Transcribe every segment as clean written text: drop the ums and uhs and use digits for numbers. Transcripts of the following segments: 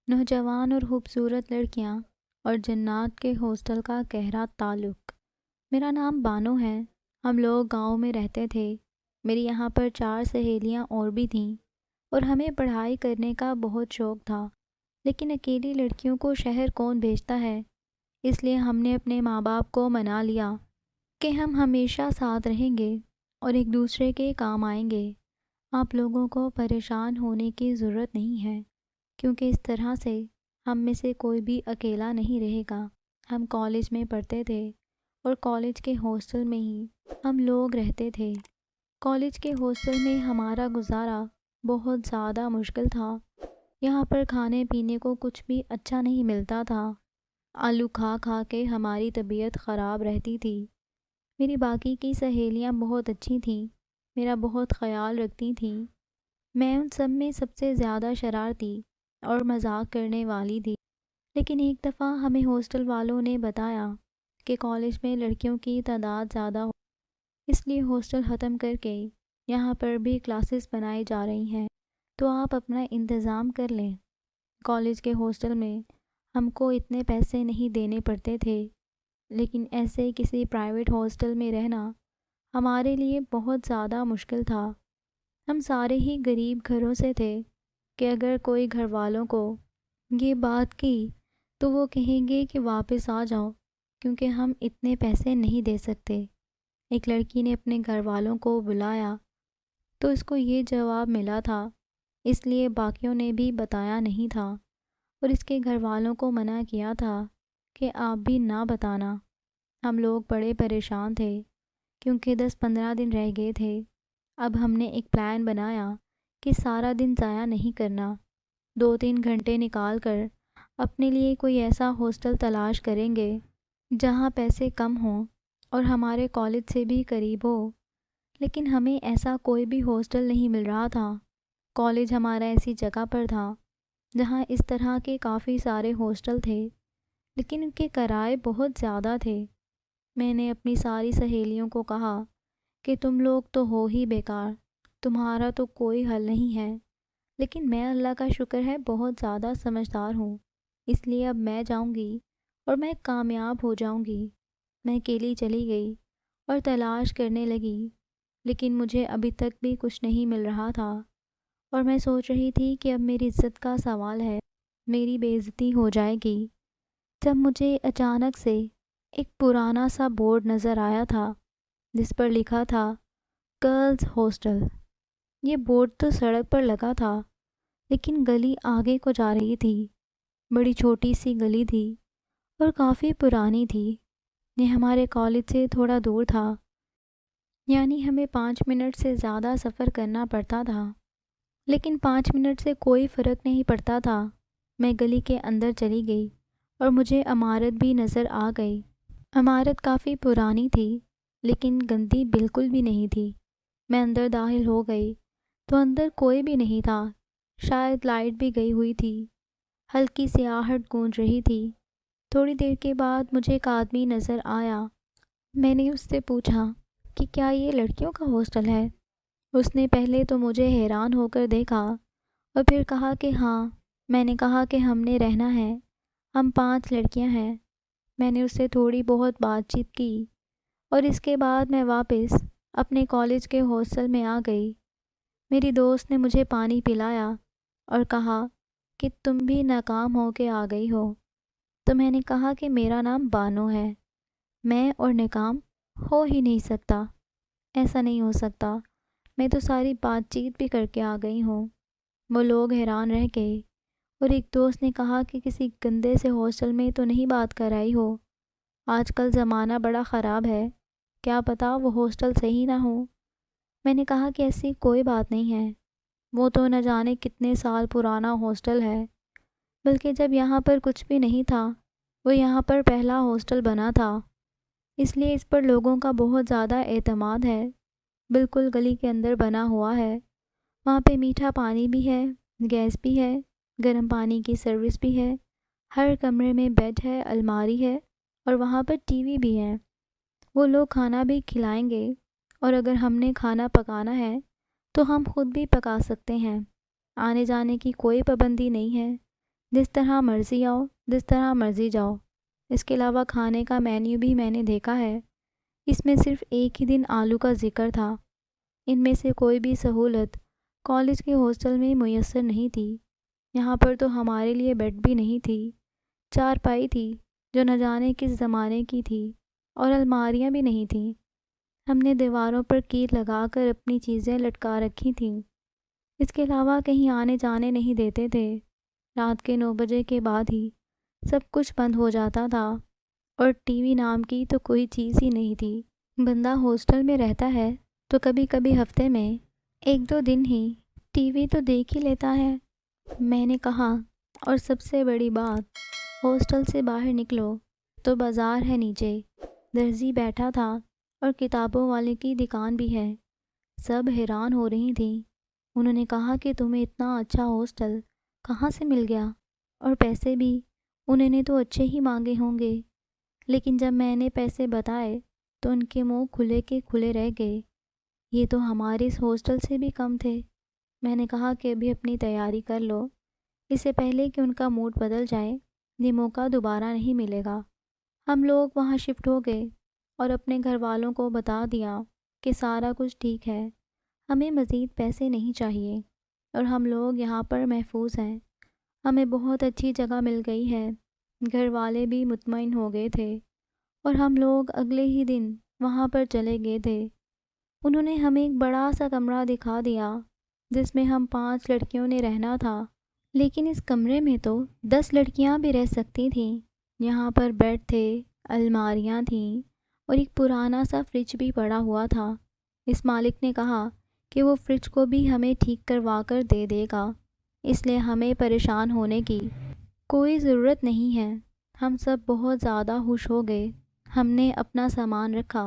نوجوان اور خوبصورت لڑکیاں اور جنات کے ہاسٹل کا گہرا تعلق۔ میرا نام بانو ہے۔ ہم لوگ گاؤں میں رہتے تھے۔ میری یہاں پر 4 سہیلیاں اور بھی تھیں اور ہمیں پڑھائی کرنے کا بہت شوق تھا، لیکن اکیلی لڑکیوں کو شہر کون بھیجتا ہے؟ اس لیے ہم نے اپنے ماں باپ کو منا لیا کہ ہم ہمیشہ ساتھ رہیں گے اور ایک دوسرے کے کام آئیں گے۔ آپ لوگوں کو پریشان ہونے کی ضرورت نہیں ہے، کیونکہ اس طرح سے ہم میں سے کوئی بھی اکیلا نہیں رہے گا۔ ہم کالج میں پڑھتے تھے اور کالج کے ہاسٹل میں ہی ہم لوگ رہتے تھے۔ کالج کے ہاسٹل میں ہمارا گزارا بہت زیادہ مشکل تھا۔ یہاں پر کھانے پینے کو کچھ بھی اچھا نہیں ملتا تھا۔ آلو کھا کھا کے ہماری طبیعت خراب رہتی تھی۔ میری باقی کی سہیلیاں بہت اچھی تھیں، میرا بہت خیال رکھتی تھیں۔ میں ان سب میں سب سے زیادہ شرارتی اور مذاق کرنے والی تھی۔ لیکن ایک دفعہ ہمیں ہاسٹل والوں نے بتایا کہ کالج میں لڑکیوں کی تعداد زیادہ ہو، اس لیے ہاسٹل ختم کر کے یہاں پر بھی کلاسز بنائی جا رہی ہیں، تو آپ اپنا انتظام کر لیں۔ کالج کے ہاسٹل میں ہم کو اتنے پیسے نہیں دینے پڑتے تھے، لیکن ایسے کسی پرائیویٹ ہاسٹل میں رہنا ہمارے لیے بہت زیادہ مشکل تھا۔ ہم سارے ہی غریب گھروں سے تھے کہ اگر کوئی گھر والوں کو یہ بات کی تو وہ کہیں گے کہ واپس آ جاؤ، کیونکہ ہم اتنے پیسے نہیں دے سکتے۔ ایک لڑکی نے اپنے گھر والوں کو بلایا تو اس کو یہ جواب ملا تھا، اس لیے باقیوں نے بھی بتایا نہیں تھا اور اس کے گھر والوں کو منع کیا تھا کہ آپ بھی نہ بتانا۔ ہم لوگ بڑے پریشان تھے کیونکہ 10-15 دن رہ گئے تھے۔ اب ہم نے ایک پلان بنایا کہ سارا دن ضائع نہیں کرنا، 2-3 گھنٹے نکال کر اپنے لیے کوئی ایسا ہاسٹل تلاش کریں گے جہاں پیسے کم ہوں اور ہمارے کالج سے بھی قریب ہو۔ لیکن ہمیں ایسا کوئی بھی ہاسٹل نہیں مل رہا تھا۔ کالج ہمارا ایسی جگہ پر تھا جہاں اس طرح کے کافی سارے ہاسٹل تھے، لیکن ان کے کرائے بہت زیادہ تھے۔ میں نے اپنی ساری سہیلیوں کو کہا کہ تم لوگ تو ہو ہی بیکار، تمہارا تو کوئی حل نہیں ہے، لیکن میں اللہ کا شکر ہے بہت زیادہ سمجھدار ہوں، اس لیے اب میں جاؤں گی اور میں کامیاب ہو جاؤں گی۔ میں اکیلی چلی گئی اور تلاش کرنے لگی، لیکن مجھے ابھی تک بھی کچھ نہیں مل رہا تھا اور میں سوچ رہی تھی کہ اب میری عزت کا سوال ہے، میری بے عزتی ہو جائے گی، جب مجھے اچانک سے ایک پرانا سا بورڈ نظر آیا تھا جس پر لکھا تھا گرلز ہاسٹل۔ یہ بورڈ تو سڑک پر لگا تھا، لیکن گلی آگے کو جا رہی تھی۔ بڑی چھوٹی سی گلی تھی اور کافی پرانی تھی۔ یہ ہمارے کالج سے تھوڑا دور تھا، یعنی ہمیں 5 منٹ سے زیادہ سفر کرنا پڑتا تھا، لیکن 5 منٹ سے کوئی فرق نہیں پڑتا تھا۔ میں گلی کے اندر چلی گئی اور مجھے عمارت بھی نظر آ گئی۔ عمارت کافی پرانی تھی، لیکن گندی بالکل بھی نہیں تھی۔ میں اندر داخل ہو گئی تو اندر کوئی بھی نہیں تھا، شاید لائٹ بھی گئی ہوئی تھی۔ ہلکی سی آہٹ گونج رہی تھی۔ تھوڑی دیر کے بعد مجھے ایک آدمی نظر آیا۔ میں نے اس سے پوچھا کہ کیا یہ لڑکیوں کا ہاسٹل ہے؟ اس نے پہلے تو مجھے حیران ہو کر دیکھا اور پھر کہا کہ ہاں۔ میں نے کہا کہ ہم نے رہنا ہے، ہم 5 لڑکیاں ہیں۔ میں نے اس سے تھوڑی بہت بات چیت کی اور اس کے بعد میں واپس اپنے کالج کے ہاسٹل میں آ گئی۔ میری دوست نے مجھے پانی پلایا اور کہا کہ تم بھی ناکام ہو کے آ گئی ہو، تو میں نے کہا کہ میرا نام بانو ہے، میں اور ناکام ہو ہی نہیں سکتا، ایسا نہیں ہو سکتا، میں تو ساری بات چیت بھی کر کے آ گئی ہوں۔ وہ لوگ حیران رہ گئے اور ایک دوست نے کہا کہ کسی گندے سے ہاسٹل میں تو نہیں بات کر آئی ہو، آج کل زمانہ بڑا خراب ہے، کیا پتہ وہ ہاسٹل صحیح نہ ہو۔ میں نے کہا کہ ایسی کوئی بات نہیں ہے، وہ تو نہ جانے کتنے سال پرانا ہاسٹل ہے، بلکہ جب یہاں پر کچھ بھی نہیں تھا وہ یہاں پر پہلا ہاسٹل بنا تھا، اس لیے اس پر لوگوں کا بہت زیادہ اعتماد ہے۔ بالکل گلی کے اندر بنا ہوا ہے، وہاں پہ میٹھا پانی بھی ہے، گیس بھی ہے، گرم پانی کی سروس بھی ہے، ہر کمرے میں بیڈ ہے، الماری ہے اور وہاں پر ٹی وی بھی ہے۔ وہ لوگ کھانا بھی کھلائیں گے اور اگر ہم نے کھانا پکانا ہے تو ہم خود بھی پکا سکتے ہیں، آنے جانے کی کوئی پابندی نہیں ہے، جس طرح مرضی آؤ، جس طرح مرضی جاؤ۔ اس کے علاوہ کھانے کا مینیو بھی میں نے دیکھا ہے، اس میں صرف ایک ہی دن آلو کا ذکر تھا۔ ان میں سے کوئی بھی سہولت کالج کے ہاسٹل میں میسر نہیں تھی۔ یہاں پر تو ہمارے لیے بیڈ بھی نہیں تھی، چارپائی تھی جو نہ جانے کس زمانے کی تھی، اور الماریاں بھی نہیں تھیں۔ ہم نے دیواروں پر کیل لگا کر اپنی چیزیں لٹکا رکھی تھیں۔ اس کے علاوہ کہیں آنے جانے نہیں دیتے تھے۔ رات کے 9 بجے کے بعد ہی سب کچھ بند ہو جاتا تھا، اور ٹی وی نام کی تو کوئی چیز ہی نہیں تھی۔ بندہ ہاسٹل میں رہتا ہے تو کبھی کبھی ہفتے میں 1-2 دن ہی ٹی وی تو دیکھ ہی لیتا ہے، میں نے کہا۔ اور سب سے بڑی بات، ہاسٹل سے باہر نکلو تو بازار ہے نیچے، درزی بیٹھا تھا اور کتابوں والے کی دکان بھی ہے۔ سب حیران ہو رہی تھیں۔ انہوں نے کہا کہ تمہیں اتنا اچھا ہاسٹل کہاں سے مل گیا، اور پیسے بھی انہوں نے تو اچھے ہی مانگے ہوں گے۔ لیکن جب میں نے پیسے بتائے تو ان کے منہ کھلے کے کھلے رہ گئے۔ یہ تو ہمارے اس ہاسٹل سے بھی کم تھے۔ میں نے کہا کہ ابھی اپنی تیاری کر لو، اس سے پہلے کہ ان کا موڈ بدل جائے، یہ موقع دوبارہ نہیں ملے گا۔ ہم لوگ وہاں شفٹ ہو گئے اور اپنے گھر والوں کو بتا دیا کہ سارا کچھ ٹھیک ہے، ہمیں مزید پیسے نہیں چاہیے، اور ہم لوگ یہاں پر محفوظ ہیں۔ ہمیں بہت اچھی جگہ مل گئی ہے۔ گھر والے بھی مطمئن ہو گئے تھے، اور ہم لوگ اگلے ہی دن وہاں پر چلے گئے تھے۔ انہوں نے ہمیں ایک بڑا سا کمرہ دکھا دیا جس میں ہم 5 لڑکیوں نے رہنا تھا، لیکن اس کمرے میں تو 10 لڑکیاں بھی رہ سکتی تھیں۔ یہاں پر بیڈ تھے، الماریاں تھیں، اور ایک پرانا سا فریج بھی پڑا ہوا تھا۔ اس مالک نے کہا کہ وہ فریج کو بھی ہمیں ٹھیک کروا کر دے دے گا، اس لیے ہمیں پریشان ہونے کی کوئی ضرورت نہیں ہے۔ ہم سب بہت زیادہ خوش ہو گئے۔ ہم نے اپنا سامان رکھا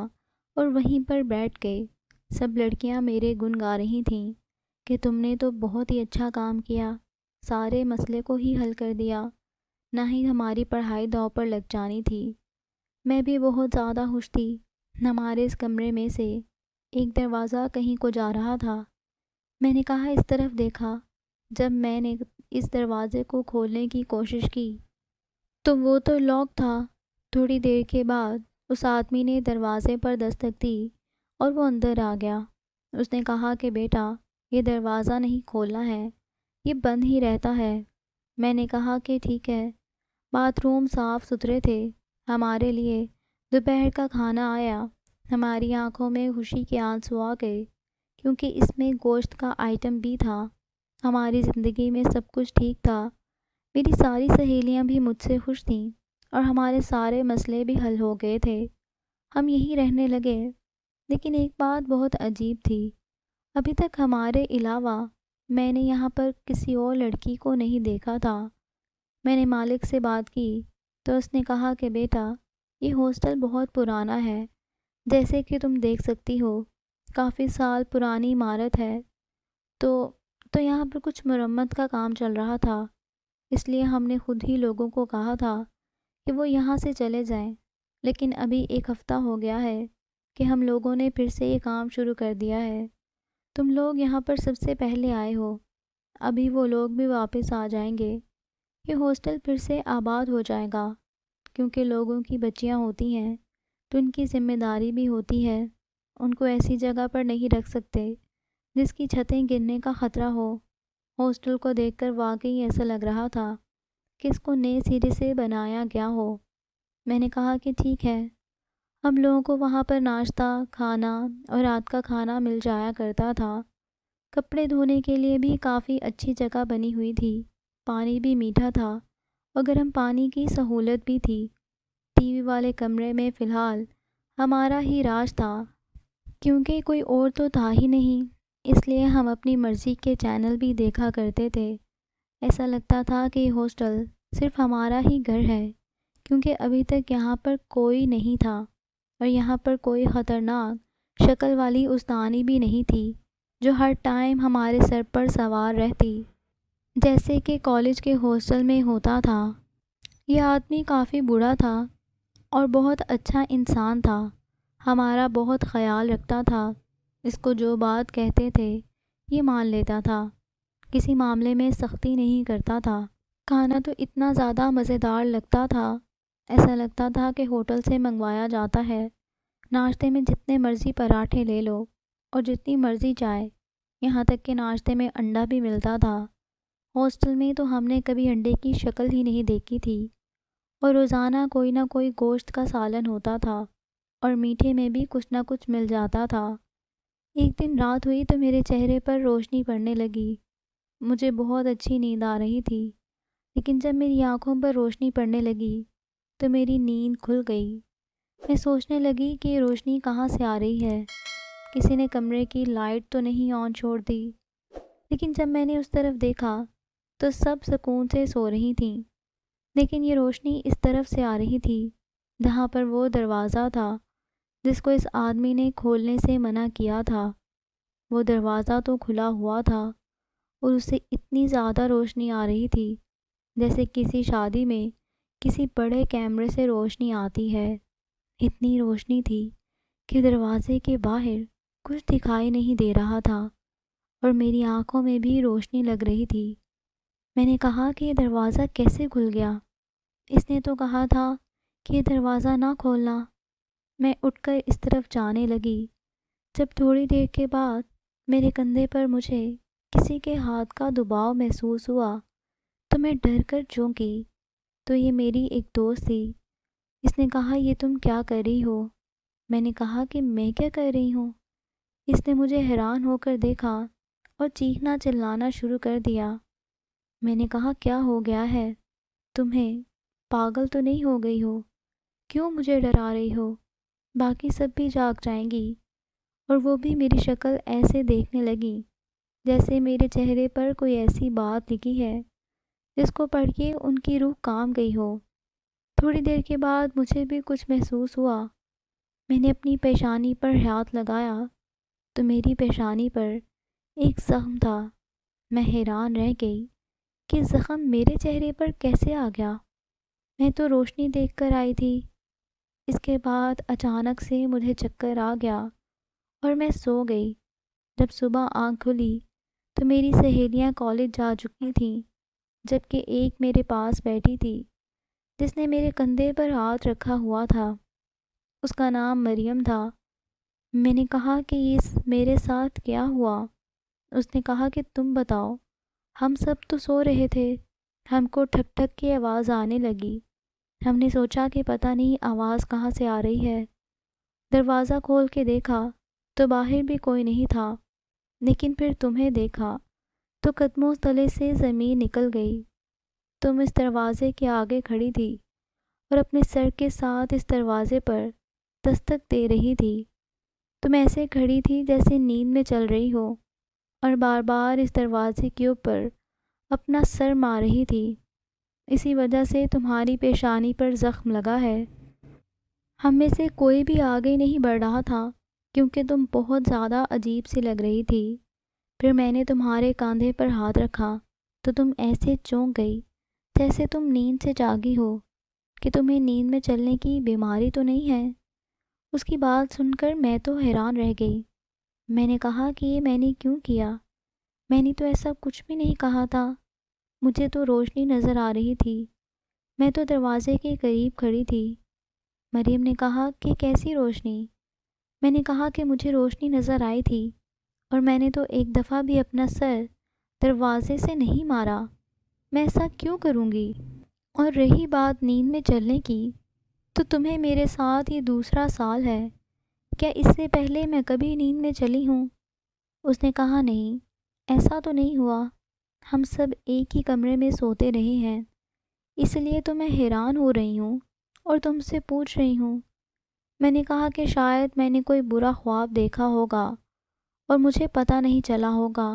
اور وہیں پر بیٹھ گئے۔ سب لڑکیاں میرے گن گا رہی تھیں کہ تم نے تو بہت ہی اچھا کام کیا، سارے مسئلے کو ہی حل کر دیا، نہ ہی ہماری پڑھائی داؤ پر لگ جانی تھی۔ میں بھی بہت زیادہ خوش تھی۔ ہمارے اس کمرے میں سے ایک دروازہ کہیں کو جا رہا تھا۔ میں نے کہا اس طرف دیکھا۔ جب میں نے اس دروازے کو کھولنے کی کوشش کی تو وہ تو لاک تھا۔ تھوڑی دیر کے بعد اس آدمی نے دروازے پر دستک دی اور وہ اندر آ گیا۔ اس نے کہا کہ بیٹا، یہ دروازہ نہیں کھولنا ہے، یہ بند ہی رہتا ہے۔ میں نے کہا کہ ٹھیک ہے۔ باتھ روم صاف ستھرے تھے۔ ہمارے لیے دوپہر کا کھانا آیا۔ ہماری آنکھوں میں خوشی کے آنسو آ گئے، کیونکہ اس میں گوشت کا آئٹم بھی تھا۔ ہماری زندگی میں سب کچھ ٹھیک تھا۔ میری ساری سہیلیاں بھی مجھ سے خوش تھیں، اور ہمارے سارے مسئلے بھی حل ہو گئے تھے۔ ہم یہیں رہنے لگے۔ لیکن ایک بات بہت عجیب تھی۔ ابھی تک ہمارے علاوہ میں نے یہاں پر کسی اور لڑکی کو نہیں دیکھا تھا۔ میں نے مالک سے بات کی تو اس نے کہا کہ بیٹا، یہ ہاسٹل بہت پرانا ہے، جیسے کہ تم دیکھ سکتی ہو، کافی سال پرانی عمارت ہے۔ تو یہاں پر کچھ مرمت کا کام چل رہا تھا، اس لیے ہم نے خود ہی لوگوں کو کہا تھا کہ وہ یہاں سے چلے جائیں۔ لیکن ابھی 1 ہفتہ ہو گیا ہے کہ ہم لوگوں نے پھر سے یہ کام شروع کر دیا ہے۔ تم لوگ یہاں پر سب سے پہلے آئے ہو، ابھی وہ لوگ بھی واپس آ جائیں گے۔ یہ ہاسٹل پھر سے آباد ہو جائے گا، کیونکہ لوگوں کی بچیاں ہوتی ہیں تو ان کی ذمہ داری بھی ہوتی ہے۔ ان کو ایسی جگہ پر نہیں رکھ سکتے جس کی چھتیں گرنے کا خطرہ ہو۔ ہاسٹل کو دیکھ کر واقعی ایسا لگ رہا تھا کہ اس کو نئے سرے سے بنایا گیا ہو۔ میں نے کہا کہ ٹھیک ہے۔ ہم لوگوں کو وہاں پر ناشتہ، کھانا اور رات کا کھانا مل جایا کرتا تھا۔ کپڑے دھونے کے لیے بھی کافی اچھی جگہ بنی ہوئی تھی۔ پانی بھی میٹھا تھا اور گرم پانی کی سہولت بھی تھی۔ ٹی وی والے کمرے میں فی الحال ہمارا ہی راج تھا، کیونکہ کوئی اور تو تھا ہی نہیں، اس لیے ہم اپنی مرضی کے چینل بھی دیکھا کرتے تھے۔ ایسا لگتا تھا کہ یہ ہاسٹل صرف ہمارا ہی گھر ہے، کیونکہ ابھی تک یہاں پر کوئی نہیں تھا، اور یہاں پر کوئی خطرناک شکل والی استانی بھی نہیں تھی جو ہر ٹائم ہمارے سر پر سوار رہتی، جیسے کہ کالج کے ہاسٹل میں ہوتا تھا۔ یہ آدمی کافی بوڑھا تھا اور بہت اچھا انسان تھا، ہمارا بہت خیال رکھتا تھا۔ اس کو جو بات کہتے تھے یہ مان لیتا تھا، کسی معاملے میں سختی نہیں کرتا تھا۔ کھانا تو اتنا زیادہ مزیدار لگتا تھا، ایسا لگتا تھا کہ ہوٹل سے منگوایا جاتا ہے۔ ناشتے میں جتنے مرضی پراٹھے لے لو اور جتنی مرضی چائے، یہاں تک کہ ناشتے میں انڈا بھی ملتا تھا۔ ہاسٹل میں تو ہم نے کبھی انڈے کی شکل ہی نہیں دیکھی تھی، اور روزانہ کوئی نہ کوئی گوشت کا سالن ہوتا تھا، اور میٹھے میں بھی کچھ نہ کچھ مل جاتا تھا۔ ایک دن رات ہوئی تو میرے چہرے پر روشنی پڑنے لگی۔ مجھے بہت اچھی نیند آ رہی تھی، لیکن جب میری آنکھوں پر روشنی پڑنے لگی تو میری نیند کھل گئی۔ میں سوچنے لگی کہ یہ روشنی کہاں سے آ رہی ہے، کسی نے کمرے کی لائٹ تو نہیں آن چھوڑ دی۔ لیکن جب میں نے اس طرف دیکھا تو سب سکون سے سو رہی تھیں، لیکن یہ روشنی اس طرف سے آ رہی تھی جہاں پر وہ دروازہ تھا جس کو اس آدمی نے کھولنے سے منع کیا تھا۔ وہ دروازہ تو کھلا ہوا تھا اور اس سے اتنی زیادہ روشنی آ رہی تھی جیسے کسی شادی میں کسی بڑے کیمرے سے روشنی آتی ہے۔ اتنی روشنی تھی کہ دروازے کے باہر کچھ دکھائی نہیں دے رہا تھا، اور میری آنکھوں میں بھی روشنی لگ رہی تھی۔ میں نے کہا کہ یہ دروازہ کیسے کھل گیا؟ اس نے تو کہا تھا کہ یہ دروازہ نہ کھولنا۔ میں اٹھ کر اس طرف جانے لگی۔ جب تھوڑی دیر کے بعد میرے کندھے پر مجھے کسی کے ہاتھ کا دباؤ محسوس ہوا تو میں ڈر کر چونکی۔ تو یہ میری ایک دوست تھی۔ اس نے کہا، یہ تم کیا کر رہی ہو؟ میں نے کہا کہ میں کیا کر رہی ہوں؟ اس نے مجھے حیران ہو کر دیکھا اور چیخنا چلانا شروع کر دیا۔ میں نے کہا، کیا ہو گیا ہے تمہیں؟ پاگل تو نہیں ہو گئی ہو؟ کیوں مجھے ڈرا رہی ہو؟ باقی سب بھی جاگ جائیں گی۔ اور وہ بھی میری شکل ایسے دیکھنے لگی جیسے میرے چہرے پر کوئی ایسی بات لکھی ہے جس کو پڑھ کے ان کی روح کانپ گئی ہو۔ تھوڑی دیر کے بعد مجھے بھی کچھ محسوس ہوا۔ میں نے اپنی پیشانی پر ہاتھ لگایا تو میری پیشانی پر ایک زخم تھا۔ میں حیران رہ گئی کہ زخم میرے چہرے پر کیسے آ گیا؟ میں تو روشنی دیکھ کر آئی تھی۔ اس کے بعد اچانک سے مجھے چکر آ گیا اور میں سو گئی۔ جب صبح آنکھ کھلی تو میری سہیلیاں کالج جا چکی تھیں، جبکہ ایک میرے پاس بیٹھی تھی جس نے میرے کندھے پر ہاتھ رکھا ہوا تھا۔ اس کا نام مریم تھا۔ میں نے کہا کہ یہ میرے ساتھ کیا ہوا؟ اس نے کہا کہ تم بتاؤ۔ ہم سب تو سو رہے تھے، ہم کو ٹھک ٹھک کی آواز آنے لگی۔ ہم نے سوچا کہ پتہ نہیں آواز کہاں سے آ رہی ہے۔ دروازہ کھول کے دیکھا تو باہر بھی کوئی نہیں تھا، لیکن پھر تمہیں دیکھا تو قدموں تلے سے زمین نکل گئی۔ تم اس دروازے کے آگے کھڑی تھی اور اپنے سر کے ساتھ اس دروازے پر دستک دے رہی تھی۔ تم ایسے کھڑی تھی جیسے نیند میں چل رہی ہو، اور بار بار اس دروازے کے اوپر اپنا سر مار رہی تھی۔ اسی وجہ سے تمہاری پیشانی پر زخم لگا ہے۔ ہم میں سے کوئی بھی آگے نہیں بڑھ رہا تھا کیونکہ تم بہت زیادہ عجیب سی لگ رہی تھی۔ پھر میں نے تمہارے کاندھے پر ہاتھ رکھا تو تم ایسے چونک گئی جیسے تم نیند سے جاگی ہو، کہ تمہیں نیند میں چلنے کی بیماری تو نہیں ہے۔ اس کی بات سن کر میں تو حیران رہ گئی۔ میں نے کہا کہ یہ میں نے کیوں کیا؟ میں نے تو ایسا کچھ بھی نہیں کہا تھا۔ مجھے تو روشنی نظر آ رہی تھی، میں تو دروازے کے قریب کھڑی تھی۔ مریم نے کہا کہ کیسی روشنی؟ میں نے کہا کہ مجھے روشنی نظر آئی تھی، اور میں نے تو ایک دفعہ بھی اپنا سر دروازے سے نہیں مارا۔ میں ایسا کیوں کروں گی؟ اور رہی بات نیند میں چلنے کی، تو تمہیں میرے ساتھ یہ دوسرا سال ہے، کیا اس سے پہلے میں کبھی نیند میں چلی ہوں؟ اس نے کہا، نہیں، ایسا تو نہیں ہوا۔ ہم سب ایک ہی کمرے میں سوتے رہے ہیں، اس لیے تو میں حیران ہو رہی ہوں اور تم سے پوچھ رہی ہوں۔ میں نے کہا کہ شاید میں نے کوئی برا خواب دیکھا ہوگا اور مجھے پتہ نہیں چلا ہوگا۔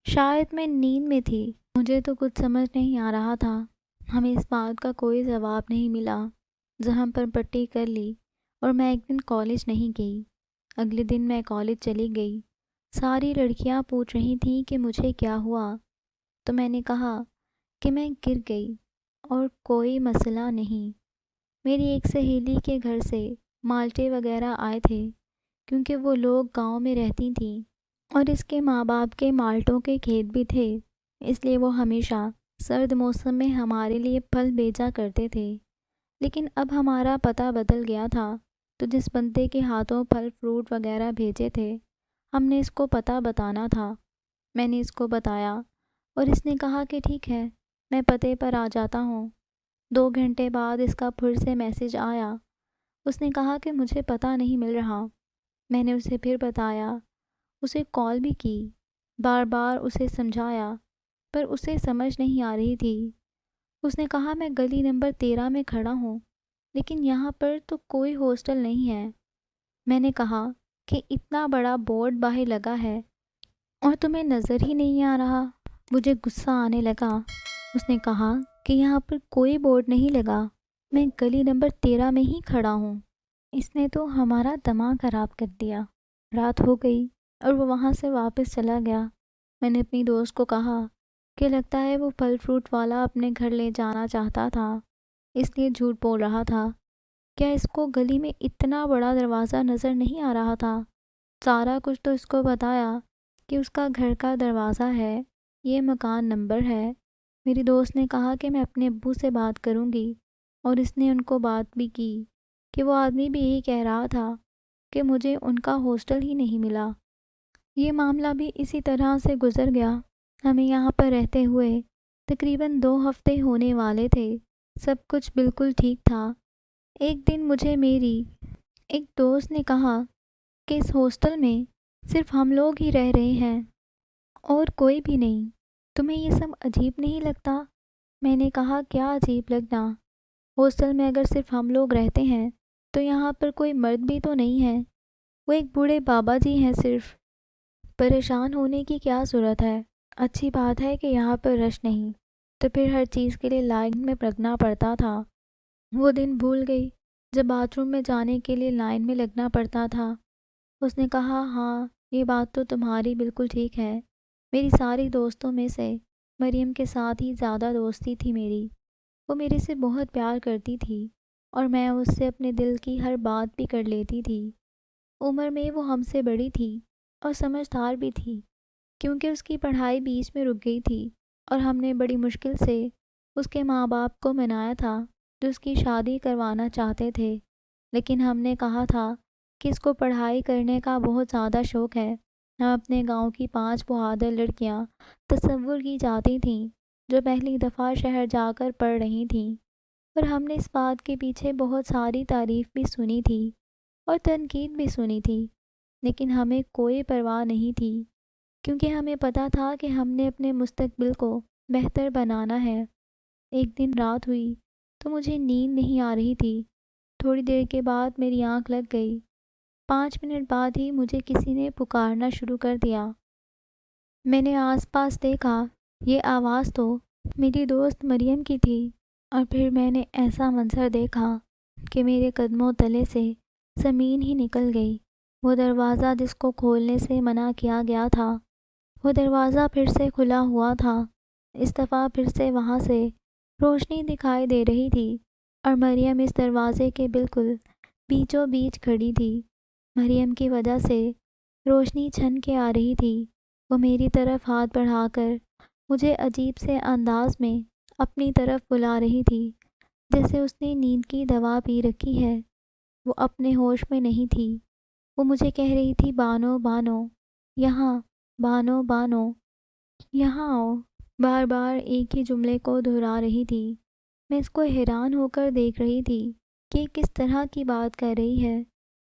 شاید میں نیند میں تھی۔ مجھے تو کچھ سمجھ نہیں آ رہا تھا۔ ہمیں اس بات کا کوئی جواب نہیں ملا۔ زخم پر پٹی کر لی اور میں ایک دن کالج نہیں گئی۔ اگلے دن میں کالج چلی گئی۔ ساری لڑکیاں پوچھ رہی تھیں کہ مجھے کیا ہوا، تو میں نے کہا کہ میں گر گئی اور کوئی مسئلہ نہیں۔ میری ایک سہیلی کے گھر سے مالٹے وغیرہ آئے تھے، کیونکہ وہ لوگ گاؤں میں رہتی تھیں اور اس کے ماں باپ کے مالٹوں کے کھیت بھی تھے، اس لیے وہ ہمیشہ سرد موسم میں ہمارے لیے پھل بھیجا کرتے تھے، لیکن اب ہمارا پتہ بدل گیا تھا، تو جس بندے کے ہاتھوں پھل فروٹ وغیرہ بھیجے تھے ہم نے اس کو پتہ بتانا تھا۔ میں نے اس کو بتایا اور اس نے کہا کہ ٹھیک ہے، میں پتے پر آ جاتا ہوں۔ 2 گھنٹے بعد اس کا پھر سے میسج آیا۔ اس نے کہا کہ مجھے پتہ نہیں مل رہا۔ میں نے اسے پھر بتایا، اسے کال بھی کی، بار بار اسے سمجھایا، پر اسے سمجھ نہیں آ رہی تھی۔ اس نے کہا میں گلی نمبر 13 میں کھڑا ہوں، لیکن یہاں پر تو کوئی ہاسٹل نہیں ہے۔ میں نے کہا کہ اتنا بڑا بورڈ باہر لگا ہے اور تمہیں نظر ہی نہیں آ رہا۔ مجھے غصہ آنے لگا۔ اس نے کہا کہ یہاں پر کوئی بورڈ نہیں لگا، میں گلی نمبر 13 میں ہی کھڑا ہوں۔ اس نے تو ہمارا دماغ خراب کر دیا۔ رات ہو گئی اور وہ وہاں سے واپس چلا گیا۔ میں نے اپنی دوست کو کہا کہ لگتا ہے وہ پھل فروٹ والا اپنے گھر لے جانا چاہتا تھا، اس لیے جھوٹ بول رہا تھا۔ کیا اس کو گلی میں اتنا بڑا دروازہ نظر نہیں آ رہا تھا؟ سارا کچھ تو اس کو بتایا کہ اس کا گھر کا دروازہ ہے، یہ مکان نمبر ہے۔ میری دوست نے کہا کہ میں اپنے ابو سے بات کروں گی، اور اس نے ان کو بات بھی کی کہ وہ آدمی بھی یہی کہہ رہا تھا کہ مجھے ان کا ہاسٹل ہی نہیں ملا۔ یہ معاملہ بھی اسی طرح سے گزر گیا۔ ہمیں یہاں پر رہتے ہوئے تقریباً 2 ہفتے ہونے والے تھے۔ سب کچھ بالکل ٹھیک تھا۔ ایک دن مجھے میری ایک دوست نے کہا کہ اس ہاسٹل میں صرف ہم لوگ ہی رہ رہے ہیں اور کوئی بھی نہیں، تمہیں یہ سب عجیب نہیں لگتا؟ میں نے کہا کیا عجیب لگنا، ہاسٹل میں اگر صرف ہم لوگ رہتے ہیں تو یہاں پر کوئی مرد بھی تو نہیں ہے، وہ ایک بوڑھے بابا جی ہیں صرف۔ پریشان ہونے کی کیا ضرورت ہے؟ اچھی بات ہے کہ یہاں پر رش نہیں، تو پھر ہر چیز کے لیے لائن میں لگنا پڑتا تھا۔ وہ دن بھول گئی جب باتھ روم میں جانے کے لیے لائن میں لگنا پڑتا تھا۔ اس نے کہا ہاں یہ بات تو تمہاری بالکل ٹھیک ہے، میری ساری دوستوں میں سے مریم کے ساتھ ہی زیادہ دوستی تھی میری۔ وہ میرے سے بہت پیار کرتی تھی اور میں اس سے اپنے دل کی ہر بات بھی کر لیتی تھی۔ عمر میں وہ ہم سے بڑی تھی اور سمجھدار بھی تھی، کیونکہ اس کی پڑھائی بیچ میں رک گئی تھی اور ہم نے بڑی مشکل سے اس کے ماں باپ کو منایا تھا جو اس کی شادی کروانا چاہتے تھے، لیکن ہم نے کہا تھا کہ اس کو پڑھائی کرنے کا بہت زیادہ شوق ہے۔ ہم اپنے گاؤں کی 5 بہادر لڑکیاں تصور کی جاتی تھیں جو پہلی دفعہ شہر جا کر پڑھ رہی تھیں، اور ہم نے اس بات کے پیچھے بہت ساری تعریف بھی سنی تھی اور تنقید بھی سنی تھی، لیکن ہمیں کوئی پرواہ نہیں تھی، کیونکہ ہمیں پتہ تھا کہ ہم نے اپنے مستقبل کو بہتر بنانا ہے۔ ایک دن رات ہوئی تو مجھے نیند نہیں آ رہی تھی۔ تھوڑی دیر کے بعد میری آنکھ لگ گئی۔ 5 منٹ بعد ہی مجھے کسی نے پکارنا شروع کر دیا۔ میں نے آس پاس دیکھا، یہ آواز تو میری دوست مریم کی تھی، اور پھر میں نے ایسا منظر دیکھا کہ میرے قدموں تلے سے زمین ہی نکل گئی۔ وہ دروازہ جس کو کھولنے سے منع کیا گیا تھا، وہ دروازہ پھر سے کھلا ہوا تھا۔ اس دفعہ پھر سے وہاں سے روشنی دکھائی دے رہی تھی، اور مریم اس دروازے کے بالکل بیچوں بیچ کھڑی تھی۔ مریم کی وجہ سے روشنی چھن کے آ رہی تھی۔ وہ میری طرف ہاتھ بڑھا کر مجھے عجیب سے انداز میں اپنی طرف بلا رہی تھی، جیسے اس نے نیند کی دوا پی رکھی ہے۔ وہ اپنے ہوش میں نہیں تھی۔ وہ مجھے کہہ رہی تھی بانو بانو، یہاں، بانو بانو، یہاں آؤ، بار بار ایک ہی جملے کو دہرا رہی تھی۔ میں اس کو حیران ہو کر دیکھ رہی تھی کہ کس طرح کی بات کر رہی ہے۔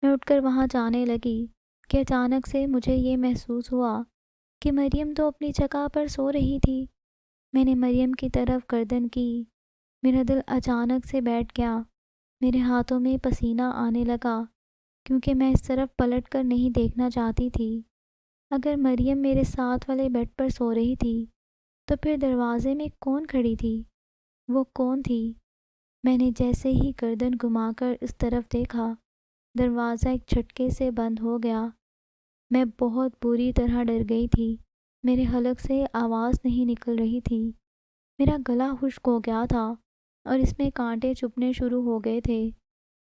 میں اٹھ کر وہاں جانے لگی کہ اچانک سے مجھے یہ محسوس ہوا کہ مریم تو اپنی جگہ پر سو رہی تھی۔ میں نے مریم کی طرف گردن کی۔ میرا دل اچانک سے بیٹھ گیا۔ میرے ہاتھوں میں پسینہ آنے لگا، کیونکہ میں اس طرف پلٹ کر نہیں دیکھنا چاہتی تھی۔ اگر مریم میرے ساتھ والے بیڈ پر سو رہی تھی تو پھر دروازے میں کون کھڑی تھی؟ وہ کون تھی؟ میں نے جیسے ہی گردن گھما کر اس طرف دیکھا، دروازہ ایک جھٹکے سے بند ہو گیا۔ میں بہت بری طرح ڈر گئی تھی۔ میرے حلق سے آواز نہیں نکل رہی تھی۔ میرا گلا خشک ہو گیا تھا اور اس میں کانٹے چبھنے شروع ہو گئے تھے۔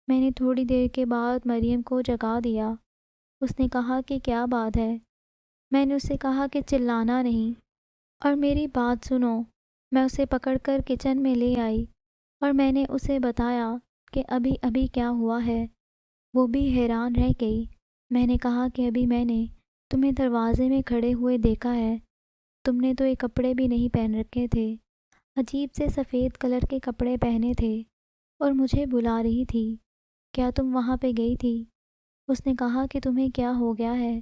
میں نے تھوڑی دیر کے بعد مریم کو جگا دیا۔ اس نے کہا کہ کیا بات ہے؟ میں نے اسے کہا کہ چلانا نہیں اور میری بات سنو۔ میں اسے پکڑ کر کچن میں لے آئی اور میں نے اسے بتایا کہ ابھی ابھی کیا ہوا ہے۔ وہ بھی حیران رہ گئی۔ میں نے کہا کہ ابھی میں نے تمہیں دروازے میں کھڑے ہوئے دیکھا ہے، تم نے تو یہ کپڑے بھی نہیں پہن رکھے تھے، عجیب سے سفید کلر کے کپڑے پہنے تھے اور مجھے بلا رہی تھی، کیا تم وہاں پہ گئی تھی؟ اس نے کہا کہ تمہیں کیا ہو گیا ہے،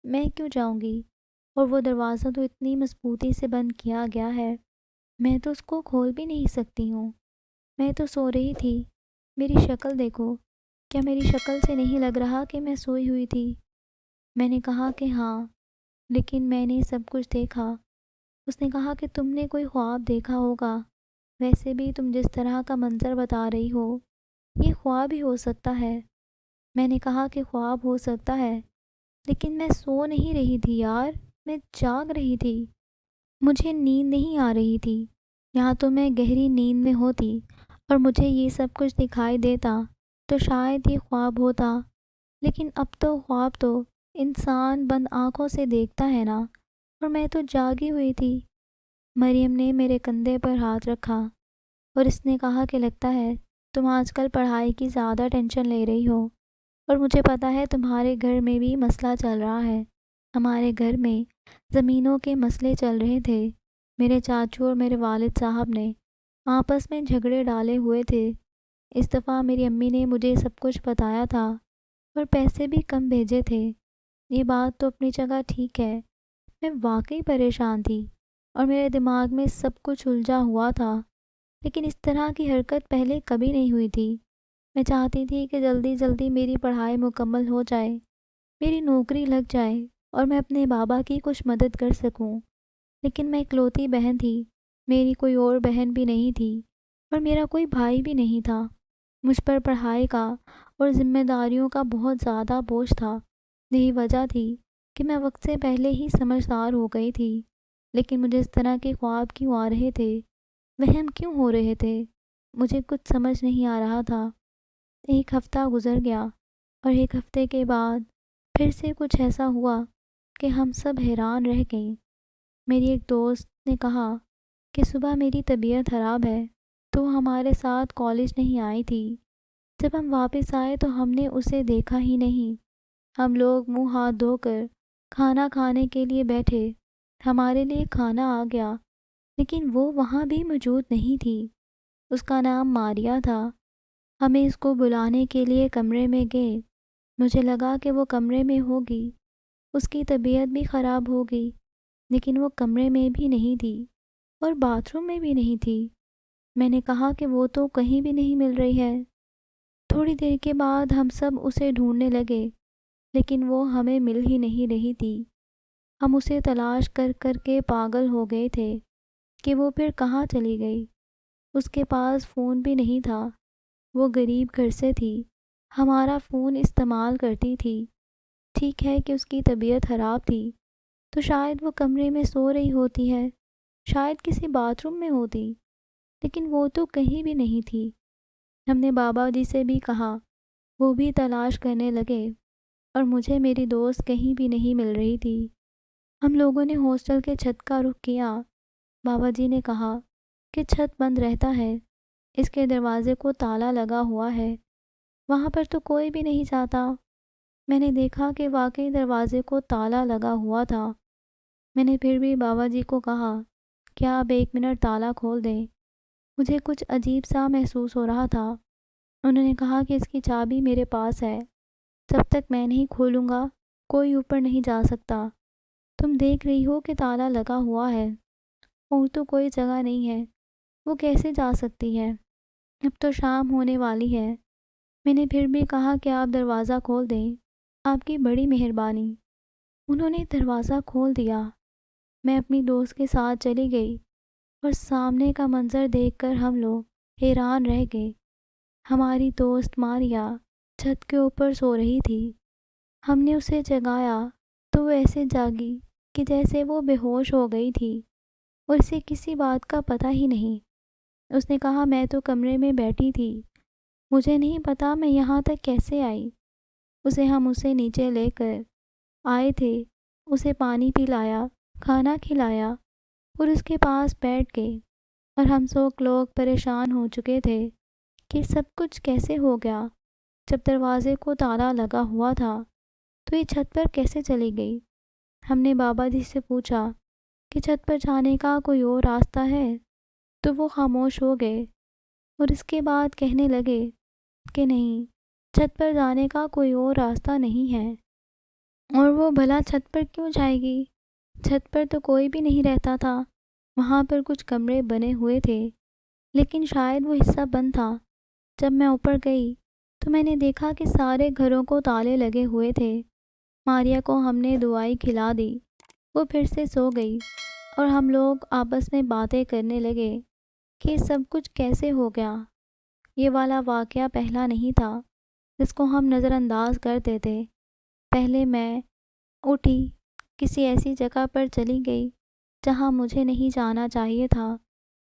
میں کیوں جاؤں گی، اور وہ دروازہ تو اتنی مضبوطی سے بند کیا گیا ہے، میں تو اس کو کھول بھی نہیں سکتی ہوں، میں تو سو رہی تھی، میری شکل دیکھو، کیا میری شکل سے نہیں لگ رہا کہ میں سوئی ہوئی تھی؟ میں نے کہا کہ ہاں، لیکن میں نے سب کچھ دیکھا۔ اس نے کہا کہ تم نے کوئی خواب دیکھا ہوگا، ویسے بھی تم جس طرح کا منظر بتا رہی ہو یہ خواب ہی ہو سکتا ہے۔ میں نے کہا کہ خواب ہو سکتا ہے، لیکن میں سو نہیں رہی تھی یار، میں جاگ رہی تھی، مجھے نیند نہیں آ رہی تھی۔ یہاں تو میں گہری نیند میں ہوتی اور مجھے یہ سب کچھ دکھائی دیتا تو شاید یہ خواب ہوتا، لیکن اب تو خواب تو انسان بند آنکھوں سے دیکھتا ہے نا، اور میں تو جاگی ہوئی تھی۔ مریم نے میرے کندھے پر ہاتھ رکھا اور اس نے کہا کہ لگتا ہے تم آج کل پڑھائی کی زیادہ ٹینشن لے رہی ہو، اور مجھے پتہ ہے تمہارے گھر میں بھی مسئلہ چل رہا ہے۔ ہمارے گھر میں زمینوں کے مسئلے چل رہے تھے، میرے چاچو اور میرے والد صاحب نے آپس میں جھگڑے ڈالے ہوئے تھے۔ اس دفعہ میری امی نے مجھے سب کچھ بتایا تھا اور پیسے بھی کم بھیجے تھے۔ یہ بات تو اپنی جگہ ٹھیک ہے، میں واقعی پریشان تھی اور میرے دماغ میں سب کچھ الجھا ہوا تھا، لیکن اس طرح کی حرکت پہلے کبھی نہیں ہوئی تھی۔ میں چاہتی تھی کہ جلدی جلدی میری پڑھائی مکمل ہو جائے، میری نوکری لگ جائے اور میں اپنے بابا کی کچھ مدد کر سکوں، لیکن میں اکلوتی بہن تھی، میری کوئی اور بہن بھی نہیں تھی اور میرا کوئی بھائی بھی نہیں تھا۔ مجھ پر پڑھائی کا اور ذمہ داریوں کا بہت زیادہ بوجھ تھا۔ یہی وجہ تھی کہ میں وقت سے پہلے ہی سمجھدار ہو گئی تھی، لیکن مجھے اس طرح کے خواب کیوں آ رہے تھے، وہم کیوں ہو رہے تھے، مجھے کچھ سمجھ نہیں آ رہا تھا۔ ایک ہفتہ گزر گیا اور ایک ہفتے کے بعد پھر سے کچھ ایسا ہوا کہ ہم سب حیران رہ گئیں۔ میری ایک دوست نے کہا کہ صبح میری طبیعت خراب ہے تو وہ ہمارے ساتھ کالج نہیں آئی تھی۔ جب ہم واپس آئے تو ہم نے اسے دیکھا ہی نہیں۔ ہم لوگ منہ ہاتھ دھو کر کھانا کھانے کے لیے بیٹھے، ہمارے لیے کھانا آ گیا، لیکن وہ وہاں بھی موجود نہیں تھی۔ اس کا نام ماریا تھا۔ ہمیں اس کو بلانے کے لیے کمرے میں گئے، مجھے لگا کہ وہ کمرے میں ہوگی، اس کی طبیعت بھی خراب ہوگی، لیکن وہ کمرے میں بھی نہیں تھی اور باتھ روم میں بھی نہیں تھی۔ میں نے کہا کہ وہ تو کہیں بھی نہیں مل رہی ہے۔ تھوڑی دیر کے بعد ہم سب اسے ڈھونڈنے لگے، لیکن وہ ہمیں مل ہی نہیں رہی تھی۔ ہم اسے تلاش کر کر کے پاگل ہو گئے تھے کہ وہ پھر کہاں چلی گئی۔ اس کے پاس فون بھی نہیں تھا، وہ غریب گھر سے تھی، ہمارا فون استعمال کرتی تھی۔ ٹھیک ہے کہ اس کی طبیعت خراب تھی تو شاید وہ کمرے میں سو رہی ہوتی ہے، شاید کسی باتھ روم میں ہوتی، لیکن وہ تو کہیں بھی نہیں تھی۔ ہم نے بابا جی سے بھی کہا، وہ بھی تلاش کرنے لگے اور مجھے میری دوست کہیں بھی نہیں مل رہی تھی۔ ہم لوگوں نے ہاسٹل کے چھت کا رخ کیا۔ بابا جی نے کہا کہ چھت بند رہتا ہے، اس کے دروازے کو تالا لگا ہوا ہے، وہاں پر تو کوئی بھی نہیں جاتا۔ میں نے دیکھا کہ واقعی دروازے کو تالا لگا ہوا تھا۔ میں نے پھر بھی بابا جی کو کہا کیا آپ 1 منٹ تالا کھول دیں، مجھے کچھ عجیب سا محسوس ہو رہا تھا۔ انہوں نے کہا کہ اس کی چابی میرے پاس ہے، جب تک میں نہیں کھولوں گا کوئی اوپر نہیں جا سکتا۔ تم دیکھ رہی ہو کہ تالا لگا ہوا ہے اور تو کوئی جگہ نہیں ہے، وہ کیسے جا سکتی ہے؟ اب تو شام ہونے والی ہے۔ میں نے پھر بھی کہا کہ آپ دروازہ کھول دیں، آپ کی بڑی مہربانی۔ انہوں نے دروازہ کھول دیا۔ میں اپنی دوست کے ساتھ چلی گئی اور سامنے کا منظر دیکھ کر ہم لوگ حیران رہ گئے۔ ہماری دوست ماریا چھت کے اوپر سو رہی تھی۔ ہم نے اسے جگایا تو وہ ایسے جاگی کہ جیسے وہ بے ہوش ہو گئی تھی اور اسے کسی بات کا پتہ ہی نہیں۔ اس نے کہا میں تو کمرے میں بیٹھی تھی، مجھے نہیں پتا میں یہاں تک کیسے آئی۔ ہم اسے نیچے لے کر آئے تھے، اسے پانی پلایا، کھانا کھلایا اور اس کے پاس بیٹھ گئے۔ اور ہم سب لوگ پریشان ہو چکے تھے کہ سب کچھ کیسے ہو گیا۔ جب دروازے کو تالا لگا ہوا تھا تو یہ چھت پر کیسے چلی گئی؟ ہم نے بابا جی سے پوچھا کہ چھت پر جانے کا کوئی اور راستہ ہے، تو وہ خاموش ہو گئے اور اس کے بعد کہنے لگے کہ نہیں، چھت پر جانے کا کوئی اور راستہ نہیں ہے۔ اور وہ بھلا چھت پر کیوں جائے گی؟ چھت پر تو کوئی بھی نہیں رہتا تھا، وہاں پر کچھ کمرے بنے ہوئے تھے، لیکن شاید وہ حصہ بند تھا۔ جب میں اوپر گئی تو میں نے دیکھا کہ سارے گھروں کو تالے لگے ہوئے تھے۔ ماریا کو ہم نے دوائی کھلا دی، وہ پھر سے سو گئی اور ہم لوگ آپس میں باتیں کرنے لگے کہ سب کچھ کیسے ہو گیا۔ یہ والا واقعہ پہلا نہیں تھا جس کو ہم نظر انداز کرتے تھے۔ پہلے میں اٹھی، کسی ایسی جگہ پر چلی گئی جہاں مجھے نہیں جانا چاہیے تھا،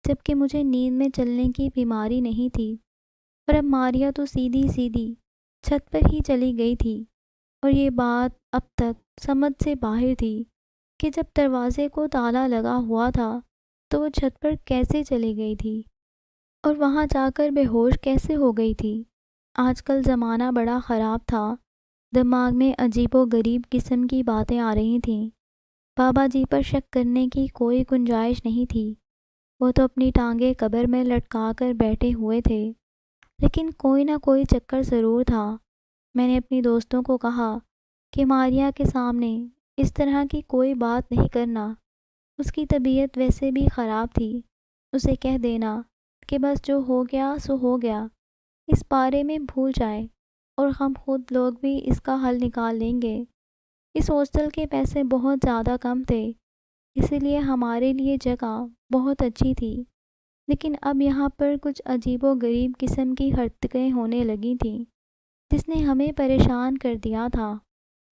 جبکہ مجھے نیند میں چلنے کی بیماری نہیں تھی۔ اور اب ماریا تو سیدھی سیدھی چھت پر ہی چلی گئی تھی، اور یہ بات اب تک سمجھ سے باہر تھی کہ جب دروازے کو تالا لگا ہوا تھا تو وہ چھت پر کیسے چلی گئی تھی اور وہاں جا کر بے ہوش کیسے ہو گئی تھی۔ آج کل زمانہ بڑا خراب تھا، دماغ میں عجیب و غریب قسم کی باتیں آ رہی تھیں۔ بابا جی پر شک کرنے کی کوئی گنجائش نہیں تھی، وہ تو اپنی ٹانگیں قبر میں لٹکا کر بیٹھے ہوئے تھے، لیکن کوئی نہ کوئی چکر ضرور تھا۔ میں نے اپنی دوستوں کو کہا کہ ماریا کے سامنے اس طرح کی کوئی بات نہیں کرنا، اس کی طبیعت ویسے بھی خراب تھی، اسے کہہ دینا کہ بس جو ہو گیا سو ہو گیا، اس بارے میں بھول جائے اور ہم خود لوگ بھی اس کا حل نکال لیں گے۔ اس ہاسٹل کے پیسے بہت زیادہ کم تھے، اسی لیے ہمارے لیے جگہ بہت اچھی تھی، لیکن اب یہاں پر کچھ عجیب و غریب قسم کی حرکتیں ہونے لگی تھیں جس نے ہمیں پریشان کر دیا تھا۔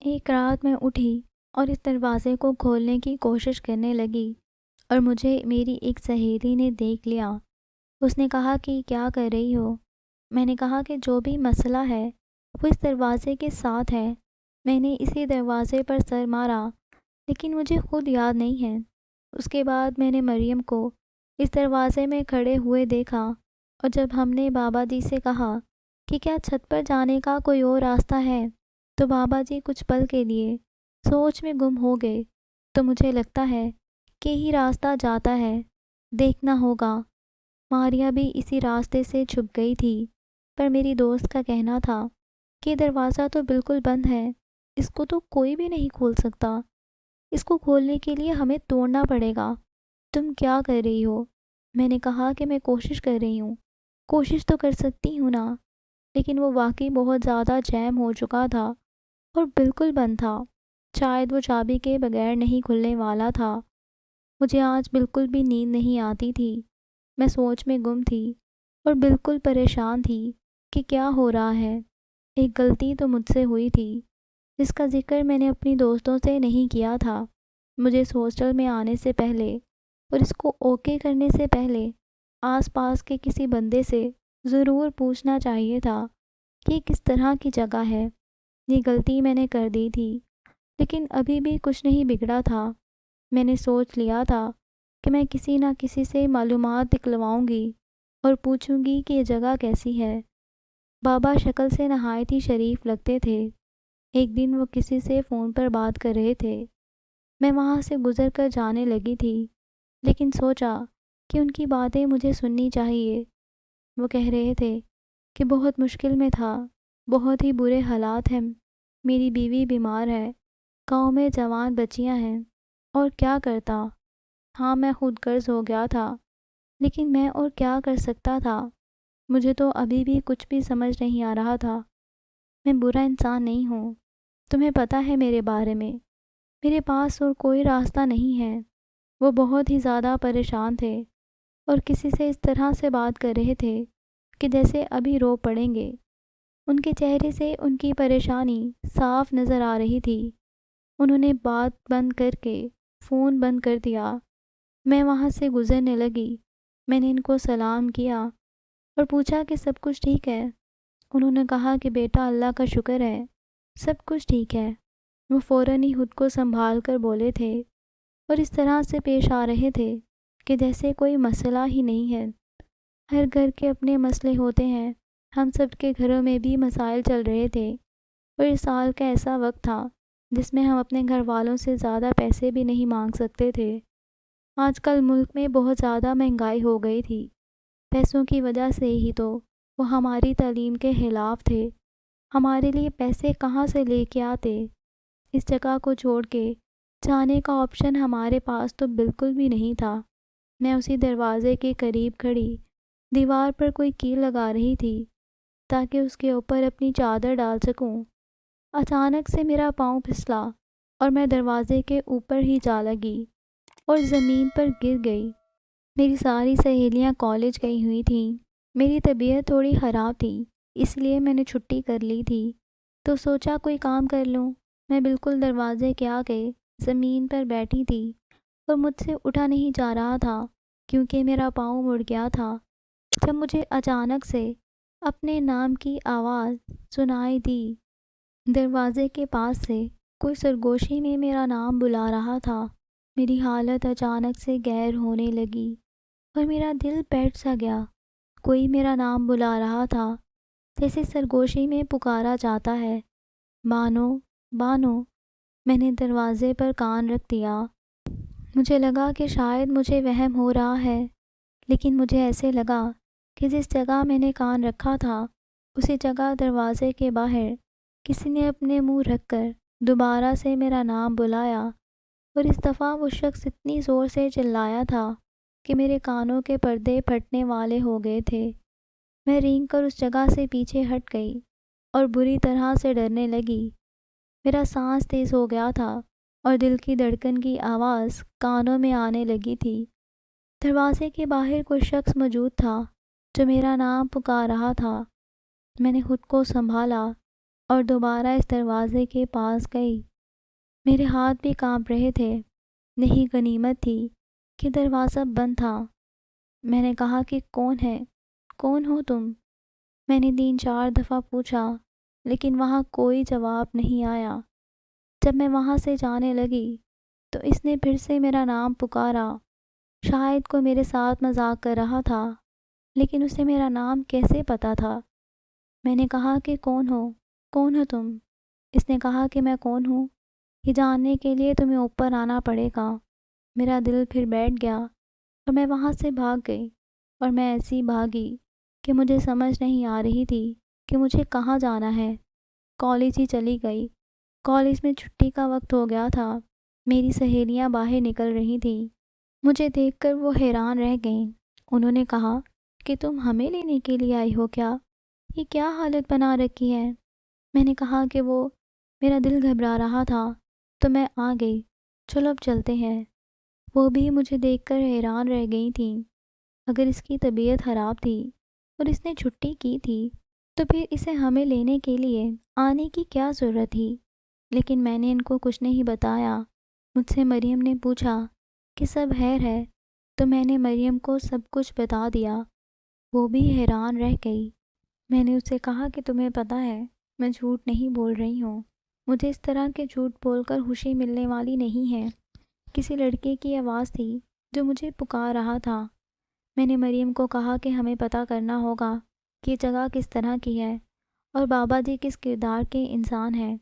ایک رات میں اٹھی اور اس دروازے کو کھولنے کی کوشش کرنے لگی اور مجھے میری ایک سہیلی نے دیکھ لیا۔ اس نے کہا کہ کیا کر رہی ہو؟ میں نے کہا کہ جو بھی مسئلہ ہے وہ اس دروازے کے ساتھ ہے، میں نے اسی دروازے پر سر مارا لیکن مجھے خود یاد نہیں ہے۔ اس کے بعد میں نے مریم کو اس دروازے میں کھڑے ہوئے دیکھا، اور جب ہم نے بابا جی سے کہا کہ کیا چھت پر جانے کا کوئی اور راستہ ہے تو بابا جی کچھ پل کے لیے سوچ میں گم ہو گئے۔ تو مجھے لگتا ہے کہ ہی راستہ جاتا ہے، دیکھنا ہوگا۔ ماریا بھی اسی راستے سے چھپ گئی تھی، پر میری دوست کا کہنا تھا کہ دروازہ تو بالکل بند ہے، اس کو تو کوئی بھی نہیں کھول سکتا، اس کو کھولنے کے لیے ہمیں توڑنا پڑے گا۔ تم کیا کر رہی ہو؟ میں نے کہا کہ میں کوشش کر رہی ہوں۔ کوشش تو کر سکتی ہوں نا، لیکن وہ واقعی بہت زیادہ جیم ہو چکا تھا اور بالکل بند تھا، شاید وہ چابی کے بغیر نہیں کھلنے والا تھا۔ مجھے آج بالکل بھی نیند نہیں آتی تھی، میں سوچ میں گم تھی اور بالکل پریشان تھی کہ کیا ہو رہا ہے۔ ایک غلطی تو مجھ سے ہوئی تھی جس کا ذکر میں نے اپنی دوستوں سے نہیں کیا تھا۔ مجھے اس ہاسٹل میں آنے سے پہلے اور اس کو اوکے کرنے سے پہلے آس پاس کے کسی بندے سے ضرور پوچھنا چاہیے تھا کہ یہ کس طرح کی جگہ ہے۔ یہ غلطی میں نے کر دی تھی، لیکن ابھی بھی کچھ نہیں بگڑا تھا۔ میں نے سوچ لیا تھا کہ میں کسی نہ کسی سے معلومات نکلواؤں گی اور پوچھوں گی کہ یہ جگہ کیسی ہے۔ بابا شکل سے نہایت ہی شریف لگتے تھے۔ ایک دن وہ کسی سے فون پر بات کر رہے تھے، میں وہاں سے گزر کر جانے لگی تھی، لیکن سوچا کہ ان کی باتیں مجھے سننی چاہیے۔ وہ کہہ رہے تھے کہ بہت مشکل میں تھا، بہت ہی برے حالات ہیں، میری بیوی بیمار ہے، گاؤں میں جوان بچیاں ہیں، اور کیا کرتا۔ ہاں، میں خود غرض ہو گیا تھا، لیکن میں اور کیا کر سکتا تھا؟ مجھے تو ابھی بھی کچھ بھی سمجھ نہیں آ رہا تھا۔ میں برا انسان نہیں ہوں، تمہیں پتہ ہے میرے بارے میں، میرے پاس اور کوئی راستہ نہیں ہے۔ وہ بہت ہی زیادہ پریشان تھے اور کسی سے اس طرح سے بات کر رہے تھے کہ جیسے ابھی رو پڑیں گے۔ ان کے چہرے سے ان کی پریشانی صاف نظر آ رہی تھی۔ انہوں نے بات بند کر کے فون بند کر دیا۔ میں وہاں سے گزرنے لگی، میں نے ان کو سلام کیا اور پوچھا کہ سب کچھ ٹھیک ہے۔ انہوں نے کہا کہ بیٹا اللہ کا شکر ہے، سب کچھ ٹھیک ہے۔ وہ فوراً ہی خود کو سنبھال کر بولے تھے اور اس طرح سے پیش آ رہے تھے کہ جیسے کوئی مسئلہ ہی نہیں ہے۔ ہر گھر کے اپنے مسئلے ہوتے ہیں، ہم سب کے گھروں میں بھی مسائل چل رہے تھے، اور اس سال کا ایسا وقت تھا جس میں ہم اپنے گھر والوں سے زیادہ پیسے بھی نہیں مانگ سکتے تھے۔ آج کل ملک میں بہت زیادہ مہنگائی ہو گئی تھی، پیسوں کی وجہ سے ہی تو وہ ہماری تعلیم کے خلاف تھے۔ ہمارے لیے پیسے کہاں سے لے کے آتے؟ اس جگہ کو چھوڑ کے جانے کا آپشن ہمارے پاس تو بالکل بھی نہیں تھا۔ میں اسی دروازے کے قریب کھڑی دیوار پر کوئی کیل لگا رہی تھی تاکہ اس کے اوپر اپنی چادر ڈال سکوں۔ اچانک سے میرا پاؤں پھسلا اور میں دروازے کے اوپر ہی جا لگی اور زمین پر گر گئی۔ میری ساری سہیلیاں کالج گئی ہوئی تھیں، میری طبیعت تھوڑی خراب تھی، اس لیے میں نے چھٹی کر لی تھی، تو سوچا کوئی کام کر لوں۔ میں بالکل دروازے کے آگے زمین پر بیٹھی تھی اور مجھ سے اٹھا نہیں جا رہا تھا کیونکہ میرا پاؤں مڑ گیا تھا، جب مجھے اچانک سے اپنے نام کی آواز سنائی دی۔ دروازے کے پاس سے کوئی سرگوشی میں میرا نام بلا رہا تھا۔ میری حالت اچانک سے غیر ہونے لگی اور میرا دل بیٹھ سا گیا۔ کوئی میرا نام بلا رہا تھا، جیسے سرگوشی میں پکارا جاتا ہے، بانو بانو۔ میں نے دروازے پر کان رکھ دیا۔ مجھے لگا کہ شاید مجھے وہم ہو رہا ہے، لیکن مجھے ایسے لگا کہ جس جگہ میں نے کان رکھا تھا اسی جگہ دروازے کے باہر کسی نے اپنے منہ رکھ کر دوبارہ سے میرا نام بلایا، اور اس دفعہ وہ شخص اتنی زور سے چلایا تھا کہ میرے کانوں کے پردے پھٹنے والے ہو گئے تھے۔ میں رینگ کر اس جگہ سے پیچھے ہٹ گئی اور بری طرح سے ڈرنے لگی۔ میرا سانس تیز ہو گیا تھا اور دل کی دھڑکن کی آواز کانوں میں آنے لگی تھی۔ دروازے کے باہر کوئی شخص موجود تھا جو میرا نام پکار رہا تھا۔ میں نے خود کو سنبھالا اور دوبارہ اس دروازے کے پاس گئی۔ میرے ہاتھ بھی کانپ رہے تھے۔ نہیں غنیمت تھی کہ دروازہ بند تھا۔ میں نے کہا کہ کون ہے؟ کون ہو تم؟ میں نے 3-4 دفعہ پوچھا، لیکن وہاں کوئی جواب نہیں آیا۔ جب میں وہاں سے جانے لگی تو اس نے پھر سے میرا نام پکارا۔ شاید کوئی میرے ساتھ مذاق کر رہا تھا، لیکن اسے میرا نام کیسے پتہ تھا؟ میں نے کہا کہ کون ہو تم؟ اس نے کہا کہ میں کون ہوں یہ جاننے کے لیے تمہیں اوپر آنا پڑے گا۔ میرا دل پھر بیٹھ گیا اور میں وہاں سے بھاگ گئی، اور میں ایسی بھاگی کہ مجھے سمجھ نہیں آ رہی تھی کہ مجھے کہاں جانا ہے۔ کالج ہی چلی گئی۔ کالج میں چھٹی کا وقت ہو گیا تھا۔ میری سہیلیاں باہر نکل رہی تھیں۔ مجھے دیکھ کر وہ حیران رہ گئیں۔ انہوں نے کہا کہ تم ہمیں لینے کے لیے آئی ہو کیا؟ یہ کیا حالت بنا رکھی ہے؟ میں نے کہا کہ وہ میرا دل گھبرا رہا تھا تو میں آ گئی، چلو اب چلتے ہیں۔ وہ بھی مجھے دیکھ کر حیران رہ گئی تھیں۔ اگر اس کی طبیعت خراب تھی اور اس نے چھٹی کی تھی تو پھر اسے ہمیں لینے کے لیے آنے کی کیا ضرورت تھی؟ لیکن میں نے ان کو کچھ نہیں بتایا۔ مجھ سے مریم نے پوچھا کہ سب خیر ہے، تو میں نے مریم کو سب کچھ بتا دیا۔ وہ بھی حیران رہ گئی۔ میں نے اس سے کہا کہ تمہیں پتہ ہے میں جھوٹ نہیں بول رہی ہوں، مجھے اس طرح کے جھوٹ بول کر خوشی ملنے والی نہیں ہے۔ کسی لڑکے کی آواز تھی جو مجھے پکار رہا تھا۔ میں نے مریم کو کہا کہ ہمیں پتہ کرنا ہوگا کہ یہ جگہ کس طرح کی ہے اور بابا جی کس کردار کے انسان ہیں،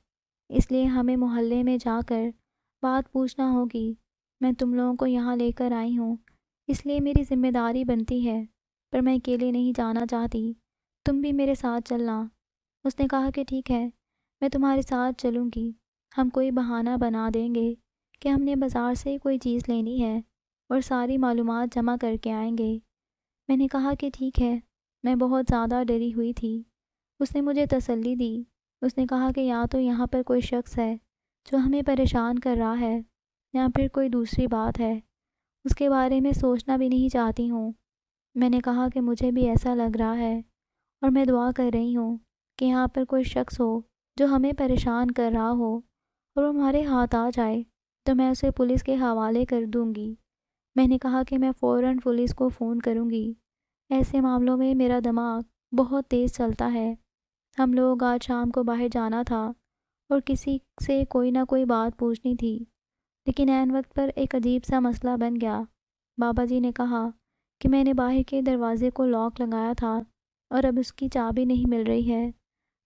اس لیے ہمیں محلے میں جا کر بات پوچھنا ہوگی۔ میں تم لوگوں کو یہاں لے کر آئی ہوں، اس لیے میری ذمہ داری بنتی ہے، پر میں اکیلے نہیں جانا چاہتی، تم بھی میرے ساتھ چلنا۔ اس نے کہا کہ ٹھیک ہے، میں تمہارے ساتھ چلوں گی۔ ہم کوئی بہانہ بنا دیں گے کہ ہم نے بازار سے کوئی چیز لینی ہے اور ساری معلومات جمع کر کے آئیں گے۔ میں نے کہا کہ ٹھیک ہے۔ میں بہت زیادہ ڈری ہوئی تھی۔ اس نے مجھے تسلی دی۔ اس نے کہا کہ یا تو یہاں پر کوئی شخص ہے جو ہمیں پریشان کر رہا ہے، یا پھر کوئی دوسری بات ہے، اس کے بارے میں سوچنا بھی نہیں چاہتی ہوں۔ میں نے کہا کہ مجھے بھی ایسا لگ رہا ہے، اور میں دعا کر رہی ہوں کہ یہاں پر کوئی شخص ہو جو ہمیں پریشان کر رہا ہو اور وہ ہمارے ہاتھ آ جائے تو میں اسے پولیس کے حوالے کر دوں گی۔ میں نے کہا کہ میں فوراً پولیس کو فون کروں گی۔ ایسے معاملوں میں میرا دماغ بہت تیز چلتا ہے۔ ہم لوگ آج شام کو باہر جانا تھا اور کسی سے کوئی نہ کوئی بات پوچھنی تھی، لیکن عین وقت پر ایک عجیب سا مسئلہ بن گیا۔ بابا جی نے کہا کہ میں نے باہر کے دروازے کو لاک لگایا تھا اور اب اس کی چابی نہیں مل رہی ہے۔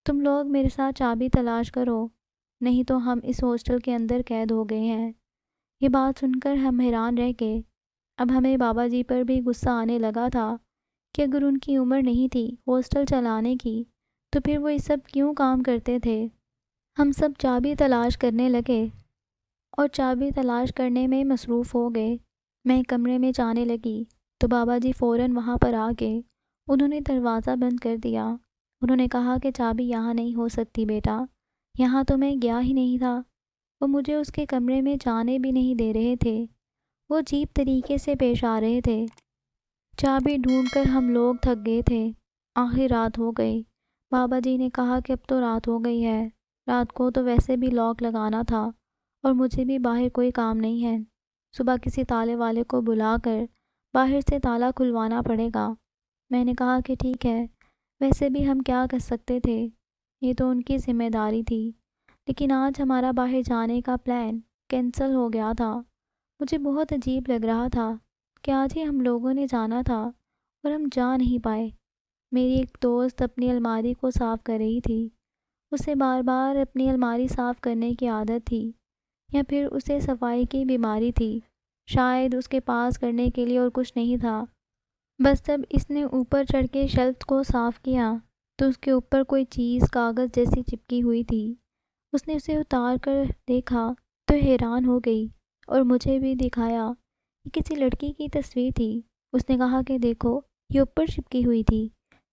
تم لوگ میرے ساتھ چابی تلاش کرو، نہیں تو ہم اس ہاسٹل کے اندر قید ہو گئے ہیں۔ یہ بات سن کر ہم حیران رہ گئے۔ اب ہمیں بابا جی پر بھی غصہ آنے لگا تھا کہ اگر ان کی عمر نہیں تھی ہاسٹل چلانے کی تو پھر وہ یہ سب کیوں کام کرتے تھے۔ ہم سب چابی تلاش کرنے لگے اور چابی تلاش کرنے میں مصروف ہو گئے۔ میں کمرے میں جانے لگی تو بابا جی فوراً وہاں پر آ گئے۔ انہوں نے دروازہ بند کر دیا۔ انہوں نے کہا کہ چابی یہاں نہیں ہو سکتی بیٹا، یہاں تو میں گیا ہی نہیں تھا۔ وہ مجھے اس کے کمرے میں جانے بھی نہیں دے رہے تھے، وہ عجیب طریقے سے پیش آ رہے تھے۔ چابی ڈھونڈ کر ہم لوگ تھک گئے تھے۔ آخر رات ہو گئی۔ بابا جی نے کہا کہ اب تو رات ہو گئی ہے، رات کو تو ویسے بھی لاک لگانا تھا اور مجھے بھی باہر کوئی کام نہیں ہے، صبح کسی تالے والے کو بلا کر باہر سے تالا کھلوانا پڑے گا۔ میں نے کہا کہ ٹھیک ہے، ویسے بھی ہم کیا کر سکتے تھے، یہ تو ان کی ذمہ داری تھی، لیکن آج ہمارا باہر جانے کا پلان کینسل ہو گیا تھا۔ مجھے بہت عجیب لگ رہا تھا کہ آج ہی ہم لوگوں نے جانا تھا اور ہم جا نہیں پائے۔ میری ایک دوست اپنی الماری کو صاف کر رہی تھی۔ اسے بار بار اپنی الماری صاف کرنے کی عادت تھی، یا پھر اسے صفائی کی بیماری تھی، شاید اس کے پاس کرنے کے لیے اور کچھ نہیں تھا۔ بس جب اس نے اوپر چڑھ کے شیلف کو صاف کیا تو اس کے اوپر کوئی چیز کاغذ جیسی چپکی ہوئی تھی۔ اس نے اسے اتار کر دیکھا تو حیران ہو گئی اور مجھے بھی دکھایا۔ یہ کسی لڑکی کی تصویر تھی۔ اس نے کہا کہ دیکھو، یہ اوپر چپکی ہوئی تھی،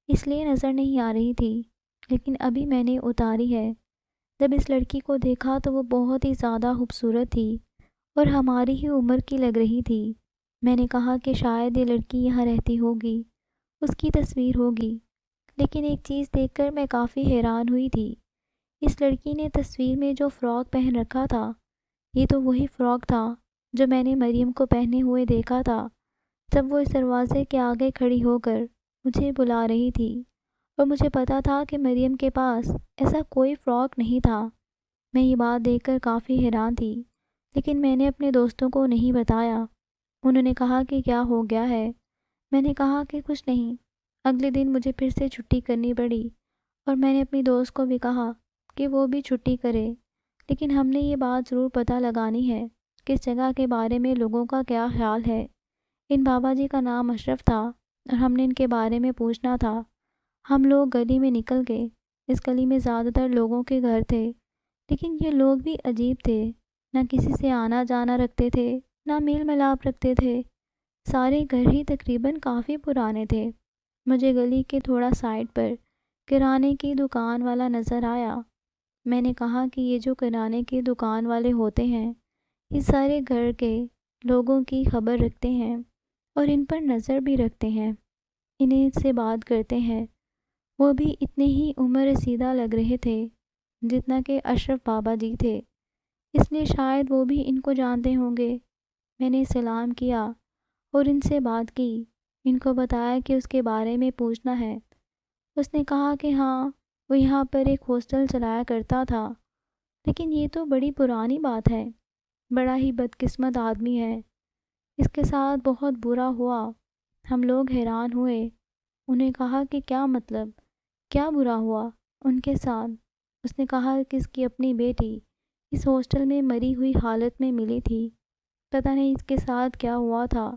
اس لیے نظر نہیں آ رہی تھی، لیکن ابھی میں نے اتاری ہے۔ جب اس لڑکی کو دیکھا تو وہ بہت ہی زیادہ خوبصورت تھی اور ہماری ہی عمر کی لگ رہی تھی۔ میں نے کہا کہ شاید یہ لڑکی یہاں رہتی ہوگی، اس کی تصویر ہوگی، لیکن ایک چیز دیکھ کر میں کافی حیران ہوئی تھی۔ اس لڑکی نے تصویر میں جو فراک پہن رکھا تھا، یہ تو وہی فراک تھا جو میں نے مریم کو پہنے ہوئے دیکھا تھا جب وہ اس دروازے کے آگے کھڑی ہو کر مجھے بلا رہی تھی، اور مجھے پتا تھا کہ مریم کے پاس ایسا کوئی فراک نہیں تھا۔ میں یہ بات دیکھ کر کافی حیران تھی، لیکن میں نے اپنے دوستوں کو نہیں بتایا۔ انہوں نے کہا کہ کیا ہو گیا ہے؟ میں نے کہا کہ کچھ نہیں۔ اگلے دن مجھے پھر سے چھٹی کرنی پڑی اور میں نے اپنی دوست کو بھی کہا کہ وہ بھی چھٹی کرے، لیکن ہم نے یہ بات ضرور پتہ لگانی ہے کہ اس جگہ کے بارے میں لوگوں کا کیا خیال ہے۔ ان بابا جی کا نام اشرف تھا اور ہم نے ان کے بارے میں پوچھنا تھا۔ ہم لوگ گلی میں نکل گئے۔ اس گلی میں زیادہ تر لوگوں کے گھر تھے، لیکن یہ لوگ بھی عجیب تھے، نہ کسی سے آنا جانا رکھتے تھے، نہ میل ملاپ رکھتے تھے۔ سارے گھر ہی تقریباً کافی پرانے تھے۔ مجھے گلی کے تھوڑا سائڈ پر کرانے کی دکان والا نظر آیا۔ میں نے کہا کہ یہ جو کرانے کی دکان والے ہوتے ہیں، یہ سارے گھر کے لوگوں کی خبر رکھتے ہیں اور ان پر نظر بھی رکھتے ہیں، انہیں سے بات کرتے ہیں۔ وہ بھی اتنے ہی عمر رسیدہ لگ رہے تھے جتنا کہ اشرف بابا جی تھے، اس لیے شاید وہ بھی ان کو جانتے ہوں گے۔ میں نے سلام کیا اور ان سے بات کی، ان کو بتایا کہ اس کے بارے میں پوچھنا ہے۔ اس نے کہا کہ ہاں، وہ یہاں پر ایک ہاسٹل چلایا کرتا تھا، لیکن یہ تو بڑی پرانی بات ہے، بڑا ہی بدقسمت آدمی ہے، اس کے ساتھ بہت برا ہوا۔ ہم لوگ حیران ہوئے۔ انہیں کہا کہ کیا مطلب، کیا برا ہوا ان کے ساتھ؟ اس نے کہا کہ اس کی اپنی بیٹی اس ہاسٹل میں مری ہوئی حالت میں ملی تھی، پتہ نہیں اس کے ساتھ کیا ہوا تھا۔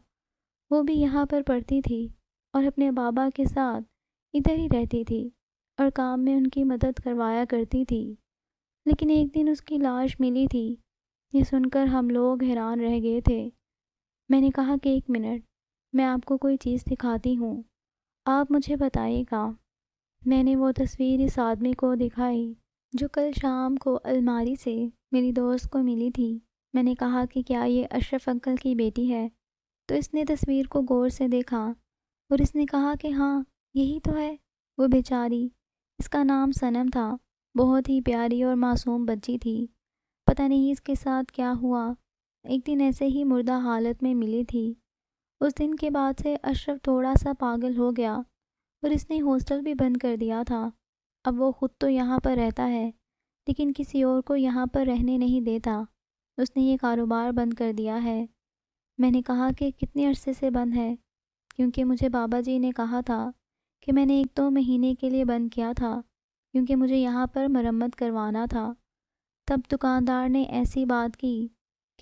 وہ بھی یہاں پر پڑھتی تھی اور اپنے بابا کے ساتھ ادھر ہی رہتی تھی اور کام میں ان کی مدد کروایا کرتی تھی، لیکن ایک دن اس کی لاش ملی تھی۔ یہ سن کر ہم لوگ حیران رہ گئے تھے۔ میں نے کہا کہ ایک منٹ، میں آپ کو کوئی چیز دکھاتی ہوں، آپ مجھے بتائیے گا۔ میں نے وہ تصویر اس آدمی کو دکھائی جو کل شام کو الماری سے میری دوست کو ملی تھی۔ میں نے کہا کہ کیا یہ اشرف انکل کی بیٹی ہے؟ تو اس نے تصویر کو غور سے دیکھا اور اس نے کہا کہ ہاں، یہی تو ہے وہ بیچاری۔ اس کا نام صنم تھا، بہت ہی پیاری اور معصوم بچی تھی، پتہ نہیں اس کے ساتھ کیا ہوا، ایک دن ایسے ہی مردہ حالت میں ملی تھی۔ اس دن کے بعد سے اشرف تھوڑا سا پاگل ہو گیا اور اس نے ہاسٹل بھی بند کر دیا تھا۔ اب وہ خود تو یہاں پر رہتا ہے، لیکن کسی اور کو یہاں پر رہنے نہیں دیتا۔ اس نے یہ کاروبار بند کر دیا ہے۔ میں نے کہا کہ کتنے عرصے سے بند ہے، کیونکہ مجھے بابا جی نے کہا تھا کہ میں نے 1-2 مہینے کے لیے بند کیا تھا، کیونکہ مجھے یہاں پر مرمت کروانا تھا۔ تب دکاندار نے ایسی بات کی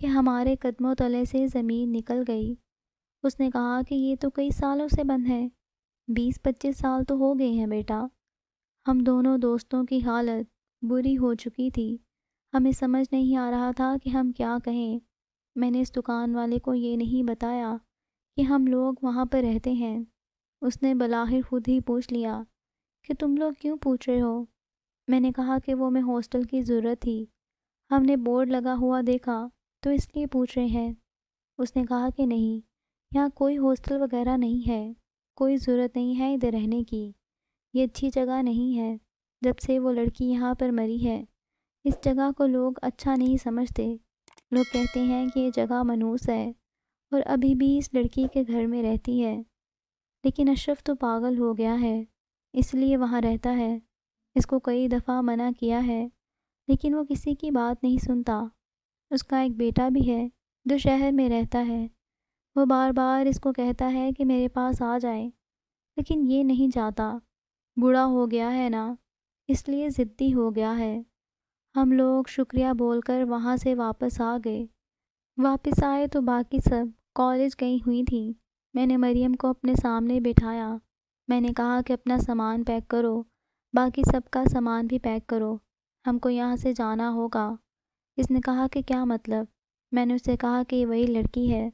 کہ ہمارے قدموں تلے سے زمین نکل گئی۔ اس نے کہا کہ یہ تو کئی سالوں سے بند ہے، 20-25 سال تو ہو گئے ہیں بیٹا۔ ہم دونوں دوستوں کی حالت بری ہو چکی تھی، ہمیں سمجھ نہیں آ رہا تھا کہ ہم کیا کہیں۔ میں نے اس دکان والے کو یہ نہیں بتایا کہ ہم لوگ وہاں پر رہتے ہیں۔ اس نے بلاخر خود ہی پوچھ لیا کہ تم لوگ کیوں پوچھ رہے ہو؟ میں نے کہا کہ وہ میں ہاسٹل کی ضرورت تھی، ہم نے بورڈ لگا ہوا دیکھا تو اس لیے پوچھ رہے ہیں۔ اس نے کہا کہ نہیں، یہاں کوئی ہاسٹل وغیرہ نہیں ہے، کوئی ضرورت نہیں ہے ادھر رہنے کی، یہ اچھی جگہ نہیں ہے۔ جب سے وہ لڑکی یہاں پر مری ہے، اس جگہ کو لوگ اچھا نہیں سمجھتے، لوگ کہتے ہیں کہ یہ جگہ منحوس ہے اور ابھی بھی اس لڑکی کے گھر میں رہتی ہے۔ لیکن اشرف تو پاگل ہو گیا ہے، اس لیے وہاں رہتا ہے۔ اس کو کئی دفعہ منع کیا ہے لیکن وہ کسی کی بات نہیں سنتا۔ اس کا ایک بیٹا بھی ہے جو شہر میں رہتا ہے، وہ بار بار اس کو کہتا ہے کہ میرے پاس آ جائے، لیکن یہ نہیں جاتا، بوڑھا ہو گیا ہے نا، اس لیے ضدی ہو گیا ہے۔ ہم لوگ شکریہ بول کر وہاں سے واپس آ گئے۔ واپس آئے تو باقی سب کالج گئی ہوئی تھیں۔ میں نے مریم کو اپنے سامنے بٹھایا، میں نے کہا کہ اپنا سامان پیک کرو، باقی سب کا سامان بھی پیک کرو، ہم کو یہاں سے جانا ہوگا۔ اس نے کہا کہ کیا مطلب؟ میں نے اسے کہا کہ یہ وہی لڑکی ہے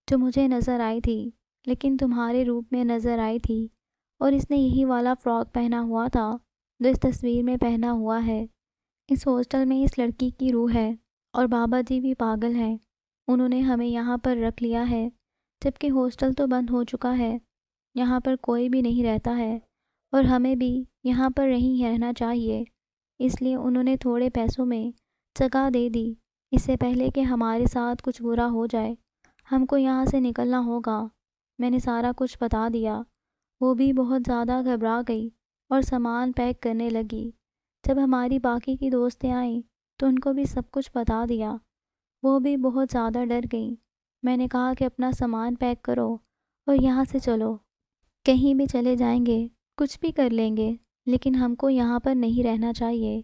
جو مجھے نظر آئی تھی، لیکن تمہارے روپ میں نظر آئی تھی، اور اس نے یہی والا فراک پہنا ہوا تھا جو اس تصویر میں پہنا ہوا ہے۔ اس ہاسٹل میں اس لڑکی کی روح ہے، اور بابا جی بھی پاگل ہیں، انہوں نے ہمیں یہاں پر رکھ لیا ہے، جبکہ ہاسٹل تو بند ہو چکا ہے، یہاں پر کوئی بھی نہیں رہتا ہے، اور ہمیں بھی یہاں پر نہیں رہنا چاہیے، اس لیے انہوں نے تھوڑے پیسوں میں جگہ دے دی، اس سے پہلے کہ ہمارے ساتھ کچھ برا ہو جائے، ہم کو یہاں سے نکلنا ہوگا۔ میں نے سارا کچھ بتا دیا، وہ بھی بہت زیادہ گھبرا گئی اور سامان پیک کرنے لگی۔ جب ہماری باقی کی دوستیں آئیں تو ان کو بھی سب کچھ بتا دیا، وہ بھی بہت زیادہ ڈر گئیں۔ میں نے کہا کہ اپنا سامان پیک کرو اور یہاں سے چلو، کہیں بھی چلے جائیں گے، کچھ بھی کر لیں گے، لیکن ہم کو یہاں پر نہیں رہنا چاہیے۔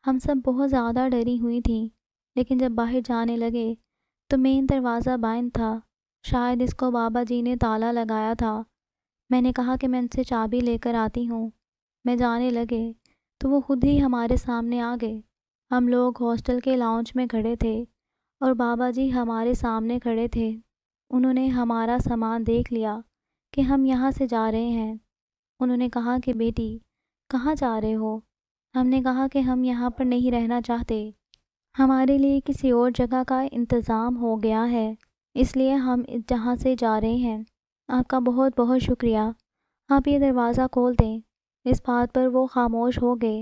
ہم سب بہت زیادہ ڈری ہوئی تھیں، لیکن جب باہر جانے لگے تو مین دروازہ بند تھا، شاید اس کو بابا جی نے تالا لگایا تھا۔ میں نے کہا کہ میں ان سے چابی لے کر آتی ہوں۔ میں جانے لگے تو وہ خود ہی ہمارے سامنے آ گئے۔ ہم لوگ ہاسٹل کے لاؤنج میں کھڑے تھے اور بابا جی ہمارے سامنے کھڑے تھے۔ انہوں نے ہمارا سامان دیکھ لیا کہ ہم یہاں سے جا رہے ہیں۔ انہوں نے کہا کہ بیٹی کہاں جا رہے ہو؟ ہم نے کہا کہ ہم یہاں پر نہیں رہنا چاہتے، ہمارے لیے کسی اور جگہ کا انتظام ہو گیا ہے، اس لیے ہم جہاں سے جا رہے ہیں۔ آپ کا بہت بہت شکریہ، آپ یہ دروازہ کھول دیں۔ اس بات پر وہ خاموش ہو گئے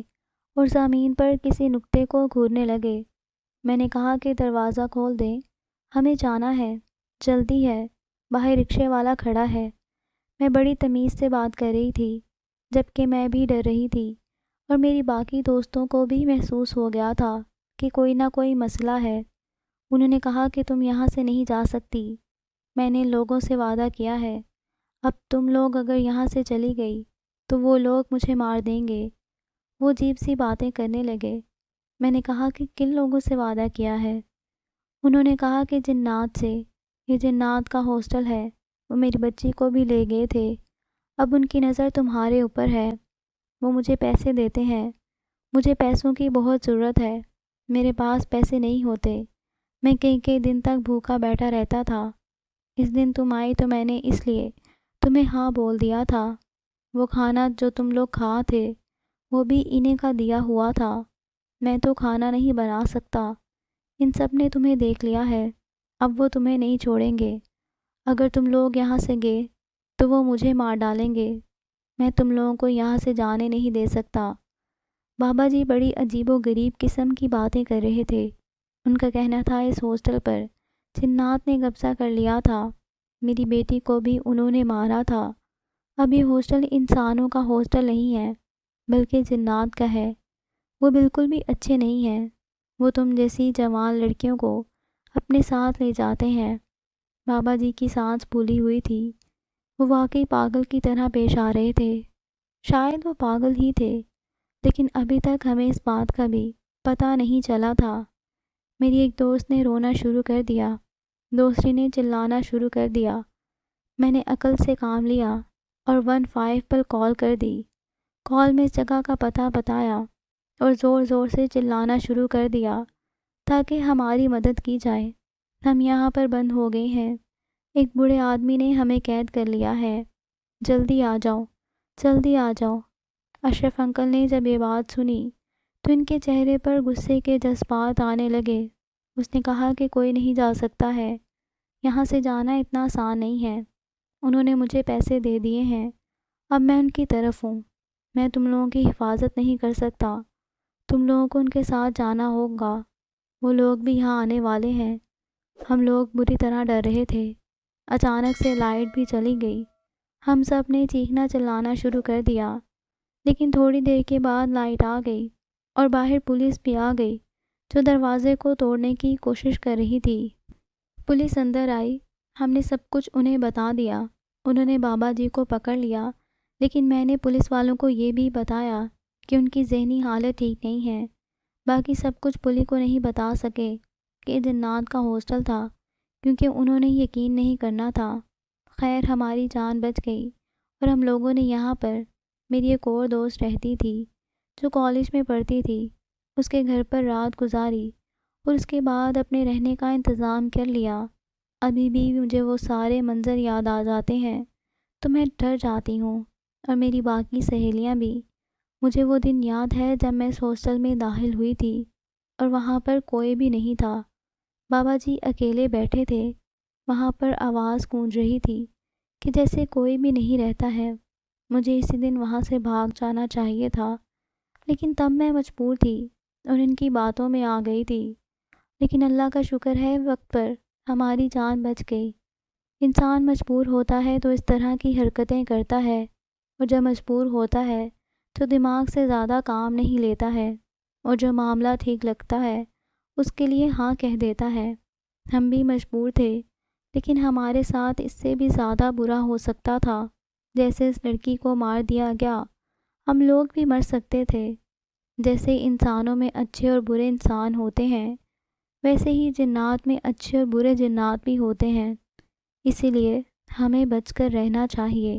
اور زمین پر کسی نقطے کو گھورنے لگے۔ میں نے کہا کہ دروازہ کھول دیں، ہمیں جانا ہے، جلدی ہے، باہر رکشے والا کھڑا ہے۔ میں بڑی تمیز سے بات کر رہی تھی، جبکہ میں بھی ڈر رہی تھی، اور میری باقی دوستوں کو بھی محسوس ہو گیا تھا کہ کوئی نہ کوئی مسئلہ ہے۔ انہوں نے کہا کہ تم یہاں سے نہیں جا سکتی، میں نے لوگوں سے وعدہ کیا ہے، اب تم لوگ اگر یہاں سے چلی گئی تو وہ لوگ مجھے مار دیں گے۔ وہ عجیب سی باتیں کرنے لگے۔ میں نے کہا کہ کن لوگوں سے وعدہ کیا ہے؟ انہوں نے کہا کہ جنات سے، یہ جنات کا ہاسٹل ہے، وہ میری بچی کو بھی لے گئے تھے، اب ان کی نظر تمہارے اوپر ہے، وہ مجھے پیسے دیتے ہیں، مجھے پیسوں کی بہت ضرورت ہے، میرے پاس پیسے نہیں ہوتے، میں کئی دن تک بھوکا بیٹھا رہتا تھا۔ اس دن تم آئی تو میں نے اس لیے تمہیں ہاں بول دیا تھا۔ وہ کھانا جو تم لوگ کھا تھے وہ بھی انہیں کا دیا ہوا تھا، میں تو کھانا نہیں بنا سکتا، ان سب نے تمہیں دیکھ لیا ہے، اب وہ تمہیں نہیں چھوڑیں گے، اگر تم لوگ یہاں سے گئے تو وہ مجھے مار ڈالیں گے، میں تم لوگوں کو یہاں سے جانے نہیں دے سکتا۔ بابا جی بڑی عجیب و غریب قسم کی باتیں کر رہے تھے۔ ان کا کہنا تھا اس ہاسٹل پر جنات نے قبضہ کر لیا تھا، میری بیٹی کو بھی انہوں نے مارا تھا، اب یہ ہاسٹل انسانوں کا ہاسٹل نہیں ہے بلکہ جنات کا ہے، وہ بالکل بھی اچھے نہیں ہیں، وہ تم جیسی جوان لڑکیوں کو اپنے ساتھ لے جاتے ہیں۔ بابا جی کی سانس پھولی ہوئی تھی، وہ واقعی پاگل کی طرح پیش آ رہے تھے۔ شاید وہ پاگل ہی تھے، لیکن ابھی تک ہمیں اس بات کا بھی پتہ نہیں چلا تھا۔ میری ایک دوست نے رونا شروع کر دیا، دوسری نے چلانا شروع کر دیا۔ میں نے عقل سے کام لیا اور 15 پر کال کر دی۔ کال میں اس جگہ کا پتہ بتایا اور زور زور سے چلانا شروع کر دیا تاکہ ہماری مدد کی جائے۔ ہم یہاں پر بند ہو گئے ہیں، ایک بوڑھے آدمی نے ہمیں قید کر لیا ہے، جلدی آ جاؤ، جلدی آ جاؤ۔ اشرف انکل نے جب یہ بات سنی تو ان کے چہرے پر غصے کے جذبات آنے لگے۔ اس نے کہا کہ کوئی نہیں جا سکتا ہے، یہاں سے جانا اتنا آسان نہیں ہے۔ انہوں نے مجھے پیسے دے دیے ہیں، اب میں ان کی طرف ہوں۔ میں تم لوگوں کی حفاظت نہیں کر سکتا، تم لوگوں کو ان کے ساتھ جانا ہوگا۔ وہ لوگ بھی یہاں آنے والے ہیں۔ ہم لوگ بری طرح ڈر رہے تھے۔ اچانک سے لائٹ بھی چلی گئی۔ ہم سب نے چیخنا چلانا شروع کر دیا، لیکن تھوڑی دیر کے بعد لائٹ آ گئی اور باہر پولیس بھی آ گئی جو دروازے کو توڑنے کی کوشش کر رہی تھی۔ پولیس اندر آئی، ہم نے سب کچھ انہیں بتا دیا۔ انہوں نے بابا جی کو پکڑ لیا، لیکن میں نے پولیس والوں کو یہ بھی بتایا کہ ان کی ذہنی حالت ٹھیک نہیں ہے۔ باقی سب کچھ پولیس کو نہیں بتا سکے کہ یہ جنات کا ہاسٹل تھا، کیونکہ انہوں نے یقین نہیں کرنا تھا۔ خیر ہماری جان بچ گئی اور ہم لوگوں نے یہاں پر، میری ایک اور دوست رہتی تھی جو کالج میں پڑھتی تھی، اس کے گھر پر رات گزاری اور اس کے بعد اپنے رہنے کا انتظام کر لیا۔ ابھی بھی مجھے وہ سارے منظر یاد آ جاتے ہیں تو میں ڈر جاتی ہوں، اور میری باقی سہیلیاں بھی۔ مجھے وہ دن یاد ہے جب میں اس ہاسٹل میں داخل ہوئی تھی اور وہاں پر کوئی بھی نہیں تھا۔ بابا جی اکیلے بیٹھے تھے، وہاں پر آواز گونج رہی تھی کہ جیسے کوئی بھی نہیں رہتا ہے۔ مجھے اسی دن وہاں سے بھاگ جانا چاہیے تھا، لیکن تب میں مجبور تھی اور ان کی باتوں میں آ گئی تھی۔ لیکن اللہ کا شکر ہے وقت پر ہماری جان بچ گئی۔ انسان مجبور ہوتا ہے تو اس طرح کی حرکتیں کرتا ہے، اور جب مجبور ہوتا ہے تو دماغ سے زیادہ کام نہیں لیتا ہے، اور جو معاملہ ٹھیک لگتا ہے اس کے لیے ہاں کہہ دیتا ہے۔ ہم بھی مجبور تھے، لیکن ہمارے ساتھ اس سے بھی زیادہ برا ہو سکتا تھا۔ جیسے اس لڑکی کو مار دیا گیا، ہم لوگ بھی مر سکتے تھے۔ جیسے انسانوں میں اچھے اور برے انسان ہوتے ہیں، ویسے ہی جنات میں اچھے اور برے جنات بھی ہوتے ہیں۔ اسی لیے ہمیں بچ کر رہنا چاہیے۔